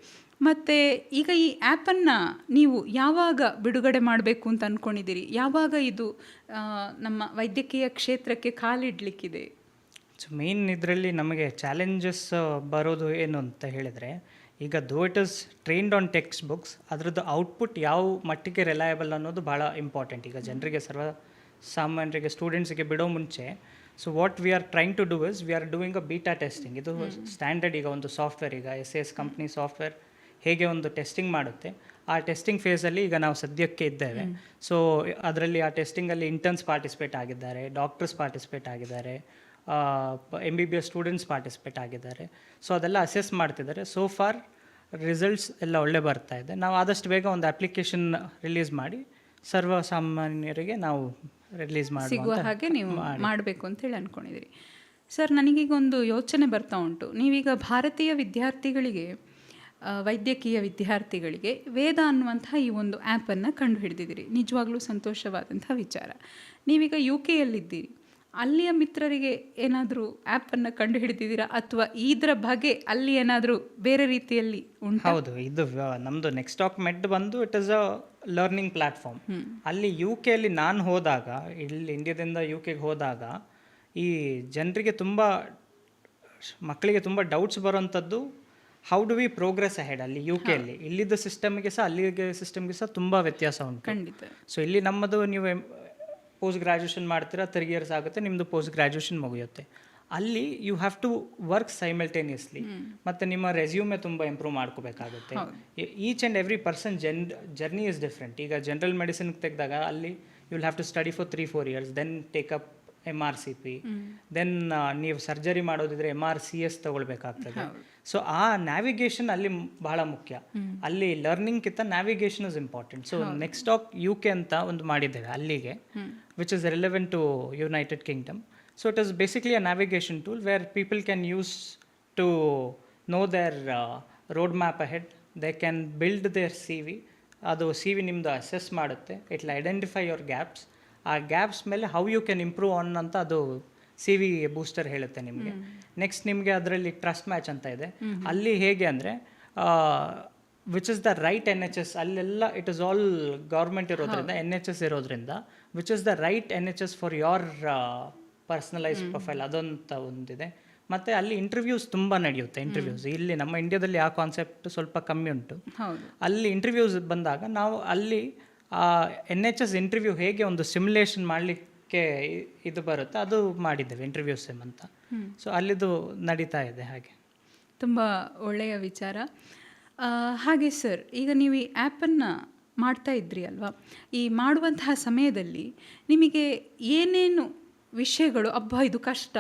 ಮತ್ತು ಈಗ ಈ ಆ್ಯಪನ್ನು ನೀವು ಯಾವಾಗ ಬಿಡುಗಡೆ ಮಾಡಬೇಕು ಅಂತ ಅಂದ್ಕೊಂಡಿದ್ದೀರಿ? ಯಾವಾಗ ಇದು ನಮ್ಮ ವೈದ್ಯಕೀಯ ಕ್ಷೇತ್ರಕ್ಕೆ ಕಾಲಿಡಲಿಕ್ಕಿದೆ? ಸೊ ಮೇನ್ ಇದರಲ್ಲಿ ನಮಗೆ ಚಾಲೆಂಜಸ್ ಬರೋದು ಏನು ಅಂತ ಹೇಳಿದರೆ, ಈಗ though it is trained on text books, ಅದರದ್ದು ಔಟ್ಪುಟ್ ಯಾವ ಮಟ್ಟಿಗೆ ರಿಲಯಬಲ್ ಅನ್ನೋದು ಭಾಳ ಇಂಪಾರ್ಟೆಂಟ್. ಈಗ ಜನರಿಗೆ, ಸಾಮಾನ್ಯರಿಗೆ, ಸ್ಟೂಡೆಂಟ್ಸಿಗೆ ಬಿಡೋ ಮುಂಚೆ, so what we are trying to do is we are doing a beta testing. ಇದು ಸ್ಟ್ಯಾಂಡರ್ಡ್. ಈಗ ಒಂದು ಸಾಫ್ಟ್ವೇರ್, ಈಗ SAS ಕಂಪ್ನಿ ಸಾಫ್ಟ್ವೇರ್ ಹೇಗೆ ಒಂದು ಟೆಸ್ಟಿಂಗ್ ಮಾಡುತ್ತೆ, ಆ ಟೆಸ್ಟಿಂಗ್ ಫೇಸಲ್ಲಿ ಈಗ ನಾವು ಸದ್ಯಕ್ಕೆ ಇದ್ದೇವೆ. ಸೊ ಅದರಲ್ಲಿ ಆ ಟೆಸ್ಟಿಂಗಲ್ಲಿ ಇಂಟರ್ನ್ಸ್ ಪಾರ್ಟಿಸಿಪೇಟ್ ಆಗಿದ್ದಾರೆ, ಡಾಕ್ಟರ್ಸ್ ಪಾರ್ಟಿಸಿಪೇಟ್ ಆಗಿದ್ದಾರೆ, MBBS ಸ್ಟೂಡೆಂಟ್ಸ್ ಪಾರ್ಟಿಸಿಪೇಟ್ ಆಗಿದ್ದಾರೆ. ಸೊ ಅದೆಲ್ಲ ಅಸೆಸ್ ಮಾಡ್ತಿದ್ದಾರೆ. ಸೋ ಫಾರ್ ರಿಸಲ್ಟ್ಸ್ ಎಲ್ಲ ಒಳ್ಳೆ ಬರ್ತಾ ಇದೆ. ನಾವು ಆದಷ್ಟು ಬೇಗ ಒಂದು ಅಪ್ಲಿಕೇಶನ್ ರಿಲೀಸ್ ಮಾಡಿ ಸರ್ವಸಾಮಾನ್ಯರಿಗೆ ನಾವು ರಿಲೀಸ್ ಸಿಗುವ ಹಾಗೆ ನೀವು ಮಾಡಬೇಕು ಅಂತೇಳಿ ಅಂದ್ಕೊಂಡಿದ್ದೀರಿ. ಸರ್, ನನಗೀಗ ಒಂದು ಯೋಚನೆ ಬರ್ತಾ ಉಂಟು. ನೀವೀಗ ಭಾರತೀಯ ವಿದ್ಯಾರ್ಥಿಗಳಿಗೆ, ವೈದ್ಯಕೀಯ ವಿದ್ಯಾರ್ಥಿಗಳಿಗೆ ವೇದ ಅನ್ನುವಂಥ ಈ ಒಂದು ಆ್ಯಪನ್ನು ಕಂಡು ಹಿಡಿದಿದ್ದೀರಿ. ನಿಜವಾಗ್ಲೂ ಸಂತೋಷವಾದಂಥ ವಿಚಾರ. ನೀವೀಗ UK ಯಲ್ಲಿದ್ದೀರಿ, ಅಲ್ಲಿಯ ಮಿತ್ರರಿಗೆ ಏನಾದರೂ ಆ್ಯಪನ್ನು ಕಂಡು ಹಿಡಿದಿದ್ದೀರಾ, ಅಥವಾ ಇದರ ಬಗ್ಗೆ ಅಲ್ಲಿ ಏನಾದರೂ ಬೇರೆ ರೀತಿಯಲ್ಲಿ ಉಂಟು? ಹೌದು, ಇದು ನಮ್ಮದು ನೆಕ್ಸ್ಟ್ ಟಾಕ್ ಮೆಡ್ ಬಂದು it is a learning platform. ಅಲ್ಲಿ UK ಯಲ್ಲಿ ನಾನು ಹೋದಾಗ, ಇಲ್ಲಿ ಇಂಡಿಯಾದಿಂದ UKಗೆ ಹೋದಾಗ, ಈ ಜನರಿಗೆ ತುಂಬ, ಮಕ್ಕಳಿಗೆ ತುಂಬ ಡೌಟ್ಸ್ ಬರೋವಂಥದ್ದು, how do we progress ahead. ಅಲ್ಲಿ UK ಯಲ್ಲಿ ಇಲ್ಲಿದ್ದ ಸಿಸ್ಟಮ್ಗೆ ಸಹ ಅಲ್ಲಿಗೆ ಸಿಸ್ಟಮ್ಗೆ ಸಹ ತುಂಬ ವ್ಯತ್ಯಾಸ ಉಂಟು. ಖಂಡಿತ. ಸೊ ಇಲ್ಲಿ ನಮ್ಮದು ನೀವು ಪೋಸ್ಟ್ ಗ್ರ್ಯಾಜುಯೇಷನ್ ಮಾಡ್ತೀರಾ, 3 years ಆಗುತ್ತೆ, ನಿಮ್ಮದು ಪೋಸ್ಟ್ ಗ್ರ್ಯಾಜುಯೇಷನ್ ಮುಗಿಯುತ್ತೆ. ಅಲ್ಲಿ you have to work simultaneously. ಮತ್ತು ನಿಮ್ಮ ರೆಸ್ಯೂಮೆ ತುಂಬ ಇಂಪ್ರೂವ್ ಮಾಡ್ಕೋಬೇಕಾಗುತ್ತೆ. Each and every person journey is different. ಈಗ ಜನರಲ್ ಮೆಡಿಸಿನ್ಗೆ ತೆಗೆದಾಗ ಅಲ್ಲಿ you will have to study for 3-4 years, then take up MRCP. Then ನೀವು ಸರ್ಜರಿ ಮಾಡೋದಿದ್ರೆ MRCS ತಗೊಳ್ಬೇಕಾಗ್ತದೆ. ಸೊ ಆ ನ್ಯಾವಿಗೇಷನ್ ಅಲ್ಲಿ ಬಹಳ ಮುಖ್ಯ. ಅಲ್ಲಿ ಲರ್ನಿಂಗ್ಕಿಂತ navigation is important. So next talk UK ಅಂತ ಒಂದು ಮಾಡಿದ್ದೇವೆ ಅಲ್ಲಿಗೆ, which is relevant to United Kingdom. So it is basically a navigation tool where people can use to know their road map ahead. They can build their CV. ಅದು CV ನಿಮ್ಮದು ಅಸೆಸ್ ಮಾಡುತ್ತೆ. It will identify your gaps. ಆ ಗ್ಯಾಪ್ಸ್ ಮೇಲೆ how you can improve on ಅಂತ ಅದು CV ಬೂಸ್ಟರ್ ಹೇಳುತ್ತೆ ನಿಮಗೆ. ನೆಕ್ಸ್ಟ್ ನಿಮಗೆ ಅದರಲ್ಲಿ ಟ್ರಸ್ಟ್ ಮ್ಯಾಚ್ ಅಂತ ಇದೆ. ಅಲ್ಲಿ ಹೇಗೆ ಅಂದರೆ which is the right NHS, ಅಲ್ಲೆಲ್ಲ ಇಟ್ ಇಸ್ ಆಲ್ ಗೌರ್ಮೆಂಟ್ ಇರೋದ್ರಿಂದ NHS ಇರೋದ್ರಿಂದ which is the right NHS for your personalise profile, ಅದಂತ ಒಂದಿದೆ. ಮತ್ತು ಅಲ್ಲಿ ಇಂಟರ್ವ್ಯೂಸ್ ತುಂಬ ನಡೆಯುತ್ತೆ. ಇಲ್ಲಿ ನಮ್ಮ ಇಂಡಿಯಾದಲ್ಲಿ ಆ ಕಾನ್ಸೆಪ್ಟ್ ಸ್ವಲ್ಪ ಕಮ್ಮಿ ಉಂಟು. ಅಲ್ಲಿ ಇಂಟರ್ವ್ಯೂಸ್ ಬಂದಾಗ ನಾವು ಅಲ್ಲಿ NHS ಇಂಟರ್ವ್ಯೂ ಹೇಗೆ ಒಂದು ಸಿಮ್ಯುಲೇಷನ್ ಮಾಡಲಿಕ್ಕೆ ಇದು ಬರುತ್ತೆ ಅದು ಮಾಡಿದ್ದೇವೆ, ಇಂಟರ್ವ್ಯೂ ಸಿಮ್ ಅಂತ. ಸೊ ಅಲ್ಲಿದು ನಡೀತಾ ಇದೆ. ಹಾಗೆ ತುಂಬ ಒಳ್ಳೆಯ ವಿಚಾರ. ಹಾಗೆ ಸರ್, ಈಗ ನೀವು ಈ ಆ್ಯಪನ್ನು ಮಾಡ್ತಾ ಇದ್ರಿ ಅಲ್ವಾ, ಈ ಮಾಡುವಂತಹ ಸಮಯದಲ್ಲಿ ನಿಮಗೆ ಏನೇನು ವಿಷಯಗಳು ಇದು ಕಷ್ಟ,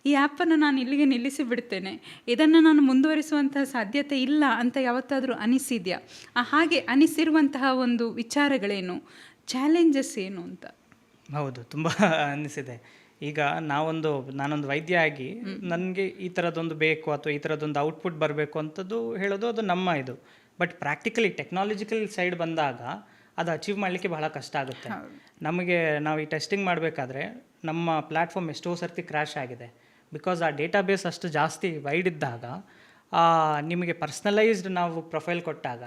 ಈ ಆ್ಯಪನ್ನು ನಾನು ಇಲ್ಲಿಗೆ ನಿಲ್ಲಿಸಿ ಬಿಡ್ತೇನೆ, ಇದನ್ನು ನಾನು ಮುಂದುವರಿಸುವಂತಹ ಸಾಧ್ಯತೆ ಇಲ್ಲ ಅಂತ ಯಾವತ್ತಾದರೂ ಅನಿಸಿದೆಯಾ? ಹಾಗೆ ಅನಿಸಿರುವಂತಹ ಒಂದು ವಿಚಾರಗಳೇನು, ಚಾಲೆಂಜಸ್ ಏನು ಅಂತ? ಹೌದು, ತುಂಬ ಅನಿಸಿದೆ. ಈಗ ನಾನೊಂದು ವೈದ್ಯ ಆಗಿ ನನಗೆ ಈ ಥರದೊಂದು ಬೇಕು ಅಥವಾ ಈ ಥರದೊಂದು ಔಟ್ಪುಟ್ ಬರಬೇಕು ಅಂತದ್ದು ಹೇಳೋದು ಅದು ನಮ್ಮ ಇದು. ಬಟ್ ಪ್ರಾಕ್ಟಿಕಲಿ ಟೆಕ್ನಾಲಜಿಕಲ್ ಸೈಡ್ ಬಂದಾಗ ಅದು ಅಚೀವ್ ಮಾಡಲಿಕ್ಕೆ ಬಹಳ ಕಷ್ಟ ಆಗುತ್ತೆ ನಮಗೆ. ನಾವು ಈ ಟೆಸ್ಟಿಂಗ್ ಮಾಡಬೇಕಾದ್ರೆ ನಮ್ಮ ಪ್ಲ್ಯಾಟ್ಫಾರ್ಮ್ ಎಷ್ಟೋ ಸರ್ತಿ ಕ್ರ್ಯಾಶ್ ಆಗಿದೆ. ಬಿಕಾಸ್ ಆ ಡೇಟಾಬೇಸ್ ಅಷ್ಟು ಜಾಸ್ತಿ ವೈಡ್ ಇದ್ದಾಗ ನಿಮಗೆ ಪರ್ಸ್ನಲೈಸ್ಡ್ ನಾವು ಪ್ರೊಫೈಲ್ ಕೊಟ್ಟಾಗ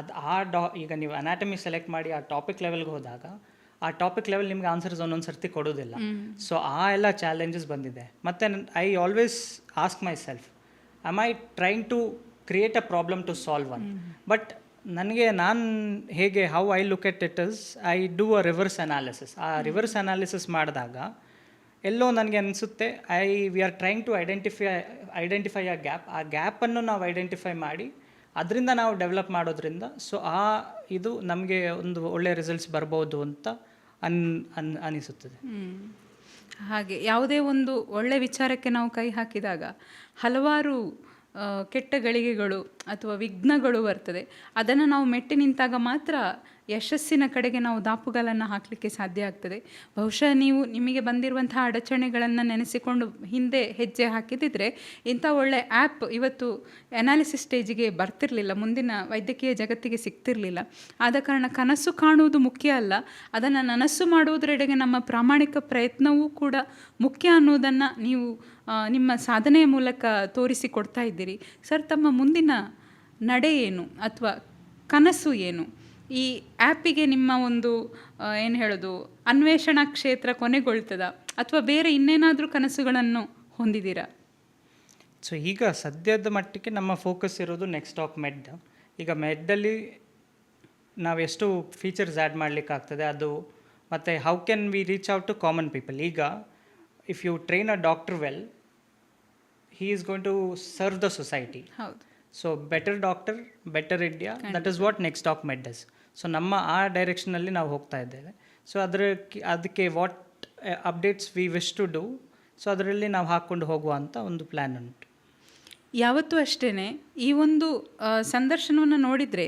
ಅದು ಈಗ ನೀವು ಅನಾಟಮಿ ಸೆಲೆಕ್ಟ್ ಮಾಡಿ ಆ ಟಾಪಿಕ್ ಲೆವೆಲ್ಗೆ ಹೋದಾಗ ಆ ಟಾಪಿಕ್ ಲೆವೆಲ್ ನಿಮ್ಗೆ ಆನ್ಸರ್ಸ್ ಒಂದೊಂದು ಸರ್ತಿ ಕೊಡೋದಿಲ್ಲ. ಸೊ ಆ ಎಲ್ಲ ಚಾಲೆಂಜಸ್ ಬಂದಿದೆ. ಮತ್ತು I always ask myself, am I trying to create a problem to solve one. But ನಾನು ಹೇಗೆ how I look at it is I do a reverse analysis. ಆ ರಿವರ್ಸ್ ಅನಾಲಿಸಿಸ್ ಮಾಡಿದಾಗ ಎಲ್ಲೋ ನನಗೆ ಅನಿಸುತ್ತೆ we are trying to identify a gap. ಆ ಗ್ಯಾಪನ್ನು ನಾವು ಐಡೆಂಟಿಫೈ ಮಾಡಿ ಅದರಿಂದ ನಾವು ಡೆವಲಪ್ ಮಾಡೋದ್ರಿಂದ ಸೊ ಇದು ನಮಗೆ ಒಂದು ಒಳ್ಳೆಯ ರಿಸಲ್ಟ್ಸ್ ಬರ್ಬೋದು ಅಂತ ಅನಿಸುತ್ತದೆ. ಹಾಗೆ ಯಾವುದೇ ಒಂದು ಒಳ್ಳೆ ವಿಚಾರಕ್ಕೆ ನಾವು ಕೈ ಹಾಕಿದಾಗ ಹಲವಾರು ಕೆಟ್ಟ ಗಳಿಗೆಗಳು ಅಥವಾ ವಿಘ್ನಗಳು ಬರ್ತದೆ. ಅದನ್ನು ನಾವು ಮೆಟ್ಟಿ ನಿಂತಾಗ ಮಾತ್ರ ಯಶಸ್ಸಿನ ಕಡೆಗೆ ನಾವು ದಾಪುಗಾಲನ್ನು ಹಾಕಲಿಕ್ಕೆ ಸಾಧ್ಯ ಆಗ್ತದೆ. ಬಹುಶಃ ನೀವು ನಿಮಗೆ ಬಂದಿರುವಂತಹ ಅಡಚಣೆಗಳನ್ನು ನೆನೆಸಿಕೊಂಡು ಹಿಂದೆ ಹೆಜ್ಜೆ ಹಾಕಿದಿದ್ರೆ ಇಂಥ ಒಳ್ಳೆ ಆ್ಯಪ್ ಇವತ್ತು ಅನಾಲಿಸಿಸ್ ಸ್ಟೇಜಿಗೆ ಬರ್ತಿರಲಿಲ್ಲ, ಮುಂದಿನ ವೈದ್ಯಕೀಯ ಜಗತ್ತಿಗೆ ಸಿಗ್ತಿರಲಿಲ್ಲ. ಆದ ಕಾರಣ ಕನಸು ಕಾಣುವುದು ಮುಖ್ಯ ಅಲ್ಲ, ಅದನ್ನು ನನಸು ಮಾಡುವುದರೆಡೆಗೆ ನಮ್ಮ ಪ್ರಾಮಾಣಿಕ ಪ್ರಯತ್ನವೂ ಕೂಡ ಮುಖ್ಯ ಅನ್ನೋದನ್ನು ನೀವು ನಿಮ್ಮ ಸಾಧನೆಯ ಮೂಲಕ ತೋರಿಸಿಕೊಡ್ತಾ ಇದ್ದೀರಿ. ಸರ್, ತಮ್ಮ ಮುಂದಿನ ನಡೆ ಏನು ಅಥವಾ ಕನಸು ಏನು? ಈ ಆ್ಯಪಿಗೆ ನಿಮ್ಮ ಒಂದು ಏನು ಹೇಳೋದು, ಅನ್ವೇಷಣಾ ಕ್ಷೇತ್ರ ಕೊನೆಗೊಳ್ತದ ಅಥವಾ ಬೇರೆ ಇನ್ನೇನಾದರೂ ಕನಸುಗಳನ್ನು ಹೊಂದಿದ್ದೀರಾ? ಸೊ ಈಗ ಸದ್ಯದ ಮಟ್ಟಿಗೆ ನಮ್ಮ ಫೋಕಸ್ ಇರೋದು ನೆಕ್ಸ್ಟ್ ಟಾಕ್ ಮೆಡ್. ಈಗ ಮೆಡ್ಡಲ್ಲಿ ನಾವು ಎಷ್ಟು ಫೀಚರ್ಸ್ ಆ್ಯಡ್ ಮಾಡಲಿಕ್ಕಾಗ್ತದೆ ಅದು, ಮತ್ತು how can we reach out to common people. ಈಗ if you train a doctor well, he is going to serve the society. So better doctor, better India, that is what Next Talk Med does. So ನಮ್ಮ ಆ ಡೈರೆಕ್ಷನಲ್ಲಿ ನಾವು ಹೋಗ್ತಾ ಇದ್ದೇವೆ. ಸೊ ಅದಕ್ಕೆ what updates we wish to do, so ಅದರಲ್ಲಿ ನಾವು ಹಾಕ್ಕೊಂಡು ಹೋಗುವ ಅಂತ ಒಂದು ಪ್ಲ್ಯಾನ್ ಉಂಟು. ಯಾವತ್ತೂ ಅಷ್ಟೇ ಈ ಒಂದು ಸಂದರ್ಶನವನ್ನು ನೋಡಿದರೆ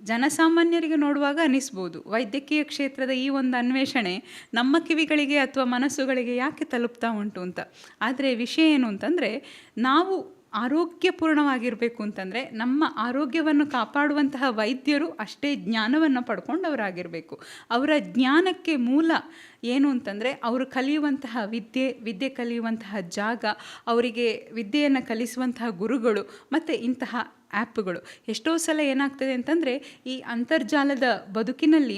ಜನಸಾಮಾನ್ಯರಿಗೆ ನೋಡುವಾಗ ಅನಿಸ್ಬೋದು ವೈದ್ಯಕೀಯ ಕ್ಷೇತ್ರದ ಈ ಒಂದು ಅನ್ವೇಷಣೆ ನಮ್ಮ ಕಿವಿಗಳಿಗೆ ಅಥವಾ ಮನಸ್ಸುಗಳಿಗೆ ಯಾಕೆ ತಲುಪ್ತಾ ಉಂಟು ಅಂತ. ಆದರೆ ವಿಷಯ ಏನು ಅಂತಂದರೆ, ನಾವು ಆರೋಗ್ಯಪೂರ್ಣವಾಗಿರಬೇಕು ಅಂತಂದರೆ ನಮ್ಮ ಆರೋಗ್ಯವನ್ನು ಕಾಪಾಡುವಂತಹ ವೈದ್ಯರು ಅಷ್ಟೇ ಜ್ಞಾನವನ್ನು ಪಡ್ಕೊಂಡವರಾಗಿರಬೇಕು. ಅವರ ಜ್ಞಾನಕ್ಕೆ ಮೂಲ ಏನು ಅಂತಂದರೆ ಅವರು ಕಲಿಯುವಂತಹ ವಿದ್ಯೆ ಕಲಿಯುವಂತಹ ಜಾಗ, ಅವರಿಗೆ ವಿದ್ಯೆಯನ್ನು ಕಲಿಸುವಂತಹ ಗುರುಗಳು ಮತ್ತು ಇಂತಹ ಆ್ಯಪ್ಗಳು. ಎಷ್ಟೋ ಸಲ ಏನಾಗ್ತದೆ ಅಂತಂದರೆ, ಈ ಅಂತರ್ಜಾಲದ ಬದುಕಿನಲ್ಲಿ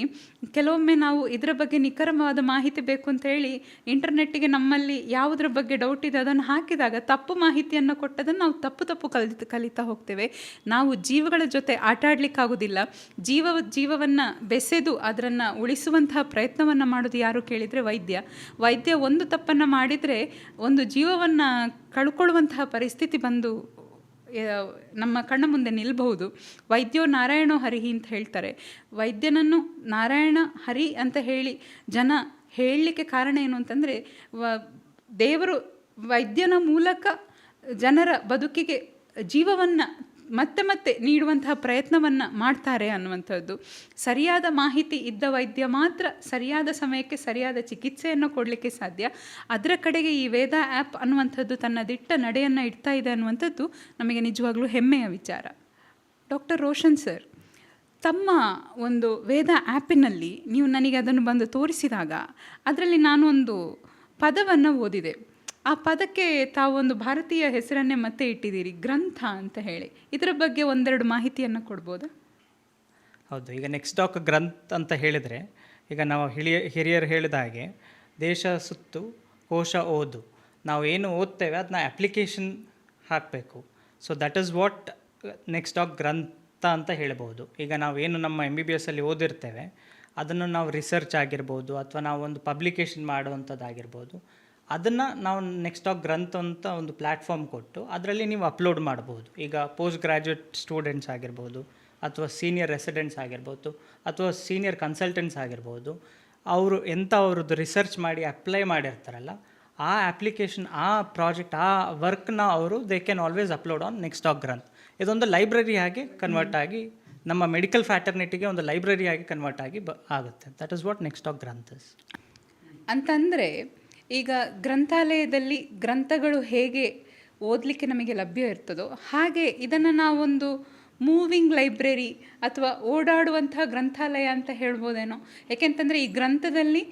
ಕೆಲವೊಮ್ಮೆ ನಾವು ಇದರ ಬಗ್ಗೆ ನಿಖರವಾದ ಮಾಹಿತಿ ಬೇಕು ಅಂತ ಹೇಳಿ ಇಂಟರ್ನೆಟ್ಟಿಗೆ ನಮ್ಮಲ್ಲಿ ಯಾವುದರ ಬಗ್ಗೆ ಡೌಟ್ ಇದೆ ಅದನ್ನು ಹಾಕಿದಾಗ ತಪ್ಪು ಮಾಹಿತಿಯನ್ನು ಕೊಟ್ಟದನ್ನು ನಾವು ತಪ್ಪು ಕಲಿತಾ ಹೋಗ್ತೇವೆ. ನಾವು ಜೀವಗಳ ಜೊತೆ ಆಟ ಆಡಲಿಕ್ಕಾಗೋದಿಲ್ಲ. ಜೀವವನ್ನು ಬೆಸೆದು ಅದನ್ನು ಉಳಿಸುವಂತಹ ಪ್ರಯತ್ನವನ್ನು ಮಾಡೋದು ಯಾರು ಕೇಳಿದರೆ ವೈದ್ಯ ಒಂದು ತಪ್ಪನ್ನು ಮಾಡಿದರೆ ಒಂದು ಜೀವವನ್ನು ಕಳ್ಕೊಳ್ಳುವಂತಹ ಪರಿಸ್ಥಿತಿ ಬಂದು ನಮ್ಮ ಕಣ್ಣ ಮುಂದೆ ನಿಲ್ಲಬಹುದು. ವೈದ್ಯೋ ನಾರಾಯಣೋ ಹರಿಹಿ ಅಂತ ಹೇಳ್ತಾರೆ. ವೈದ್ಯನನ್ನು ನಾರಾಯಣ ಹರಿ ಅಂತ ಹೇಳಿ ಜನ ಹೇಳಲಿಕ್ಕೆ ಕಾರಣ ಏನು ಅಂತಂದರೆ ದೇವರು ವೈದ್ಯನ ಮೂಲಕ ಜನರ ಬದುಕಿಗೆ ಜೀವವನ್ನು ಮತ್ತೆ ಮತ್ತೆ ನೀಡುವಂತಹ ಪ್ರಯತ್ನವನ್ನು ಮಾಡ್ತಾರೆ ಅನ್ನುವಂಥದ್ದು. ಸರಿಯಾದ ಮಾಹಿತಿ ಇದ್ದ ವೈದ್ಯ ಮಾತ್ರ ಸರಿಯಾದ ಸಮಯಕ್ಕೆ ಸರಿಯಾದ ಚಿಕಿತ್ಸೆಯನ್ನು ಕೊಡಲಿಕ್ಕೆ ಸಾಧ್ಯ. ಅದರ ಕಡೆಗೆ ಈ ವೇದ ಆ್ಯಪ್ ಅನ್ನುವಂಥದ್ದು ತನ್ನ ದಿಟ್ಟ ನಡೆಯನ್ನು ಇಡ್ತಾ ಇದೆ ಅನ್ನುವಂಥದ್ದು ನಮಗೆ ನಿಜವಾಗ್ಲೂ ಹೆಮ್ಮೆಯ ವಿಚಾರ. ಡಾಕ್ಟರ್ ರೋಷನ್ ಸರ್, ತಮ್ಮ ಒಂದು ವೇದ ಆ್ಯಪಿನಲ್ಲಿ ನೀವು ನನಗೆ ಅದನ್ನು ಬಂದು ತೋರಿಸಿದಾಗ ಅದರಲ್ಲಿ ನಾನು ಒಂದು ಪದವನ್ನು ಓದಿದೆ. ಆ ಪದಕ್ಕೆ ತಾವು ಒಂದು ಭಾರತೀಯ ಹೆಸರನ್ನೇ ಮತ್ತೆ ಇಟ್ಟಿದ್ದೀರಿ, ಗ್ರಂಥ ಅಂತ ಹೇಳಿ. ಇದರ ಬಗ್ಗೆ ಒಂದೆರಡು ಮಾಹಿತಿಯನ್ನು ಕೊಡ್ಬೋದಾ? ಹೌದು, ಈಗ ನೆಕ್ಸ್ಟ್ ಡಾಕ್ ಗ್ರಂಥ ಅಂತ ಹೇಳಿದರೆ, ಈಗ ನಾವು ಹಿರಿಯರು ಹೇಳಿದ ಹಾಗೆ ದೇಶ ಸುತ್ತು ಕೋಶ ಓದು, ನಾವು ಏನು ಓದ್ತೇವೆ ಅದನ್ನ ಅಪ್ಲಿಕೇಶನ್ ಹಾಕಬೇಕು. So that is what next doc Granth ಅಂತ ಹೇಳ್ಬೋದು. ಈಗ ನಾವು ಏನು ನಮ್ಮ MBBS ಅಲ್ಲಿ ಓದಿರ್ತೇವೆ ಅದನ್ನು ನಾವು ರಿಸರ್ಚ್ ಆಗಿರ್ಬೋದು ಅಥವಾ ನಾವು ಒಂದು ಪಬ್ಲಿಕೇಶನ್ ಮಾಡುವಂಥದ್ದಾಗಿರ್ಬೋದು, ಅದನ್ನು ನಾವು ನೆಕ್ಸ್ಟ್ ಡಾಕ್ ಗ್ರಂಥ ಅಂತ ಒಂದು ಪ್ಲ್ಯಾಟ್ಫಾರ್ಮ್ ಕೊಟ್ಟು ಅದರಲ್ಲಿ ನೀವು ಅಪ್ಲೋಡ್ ಮಾಡ್ಬೋದು. ಈಗ ಪೋಸ್ಟ್ ಗ್ರ್ಯಾಜುಯೇಟ್ ಸ್ಟೂಡೆಂಟ್ಸ್ ಆಗಿರ್ಬೋದು ಅಥವಾ ಸೀನಿಯರ್ ರೆಸಿಡೆಂಟ್ಸ್ ಆಗಿರ್ಬೋದು ಅಥವಾ ಸೀನಿಯರ್ ಕನ್ಸಲ್ಟೆಂಟ್ಸ್ ಆಗಿರ್ಬೋದು, ಅವರು ಅವ್ರದ್ದು ರಿಸರ್ಚ್ ಮಾಡಿ ಅಪ್ಲೈ ಮಾಡಿರ್ತಾರಲ್ಲ, ಆ ಅಪ್ಲಿಕೇಶನ್, ಆ ಪ್ರಾಜೆಕ್ಟ್, ಆ ವರ್ಕ್ನ ಅವರು they can always upload on next doc Granth. ಇದೊಂದು ಲೈಬ್ರರಿ ಆಗಿ ಕನ್ವರ್ಟ್ ಆಗಿ ನಮ್ಮ ಮೆಡಿಕಲ್ ಫ್ಯಾಟರ್ನಿಟಿಗೆ ಒಂದು ಲೈಬ್ರರಿ ಆಗಿ ಕನ್ವರ್ಟ್ ಆಗಿ ಆಗುತ್ತೆ. That is what next doc Granth is. ಅಂತಂದರೆ ಈಗ ಗ್ರಂಥಾಲಯದಲ್ಲಿ ಗ್ರಂಥಗಳು ಹೇಗೆ ಓದಲಿಕ್ಕೆ ನಮಗೆ ಲಭ್ಯ ಇರ್ತದೋ ಹಾಗೆ ಇದನ್ನು ನಾವೊಂದು ಮೂವಿಂಗ್ ಲೈಬ್ರರಿ ಅಥವಾ ಓಡಾಡುವಂಥ ಗ್ರಂಥಾಲಯ ಅಂತ ಹೇಳ್ಬೋದೇನೋ. ಏಕೆಂತಂದರೆ ಈ ಗ್ರಂಥದಲ್ಲಿ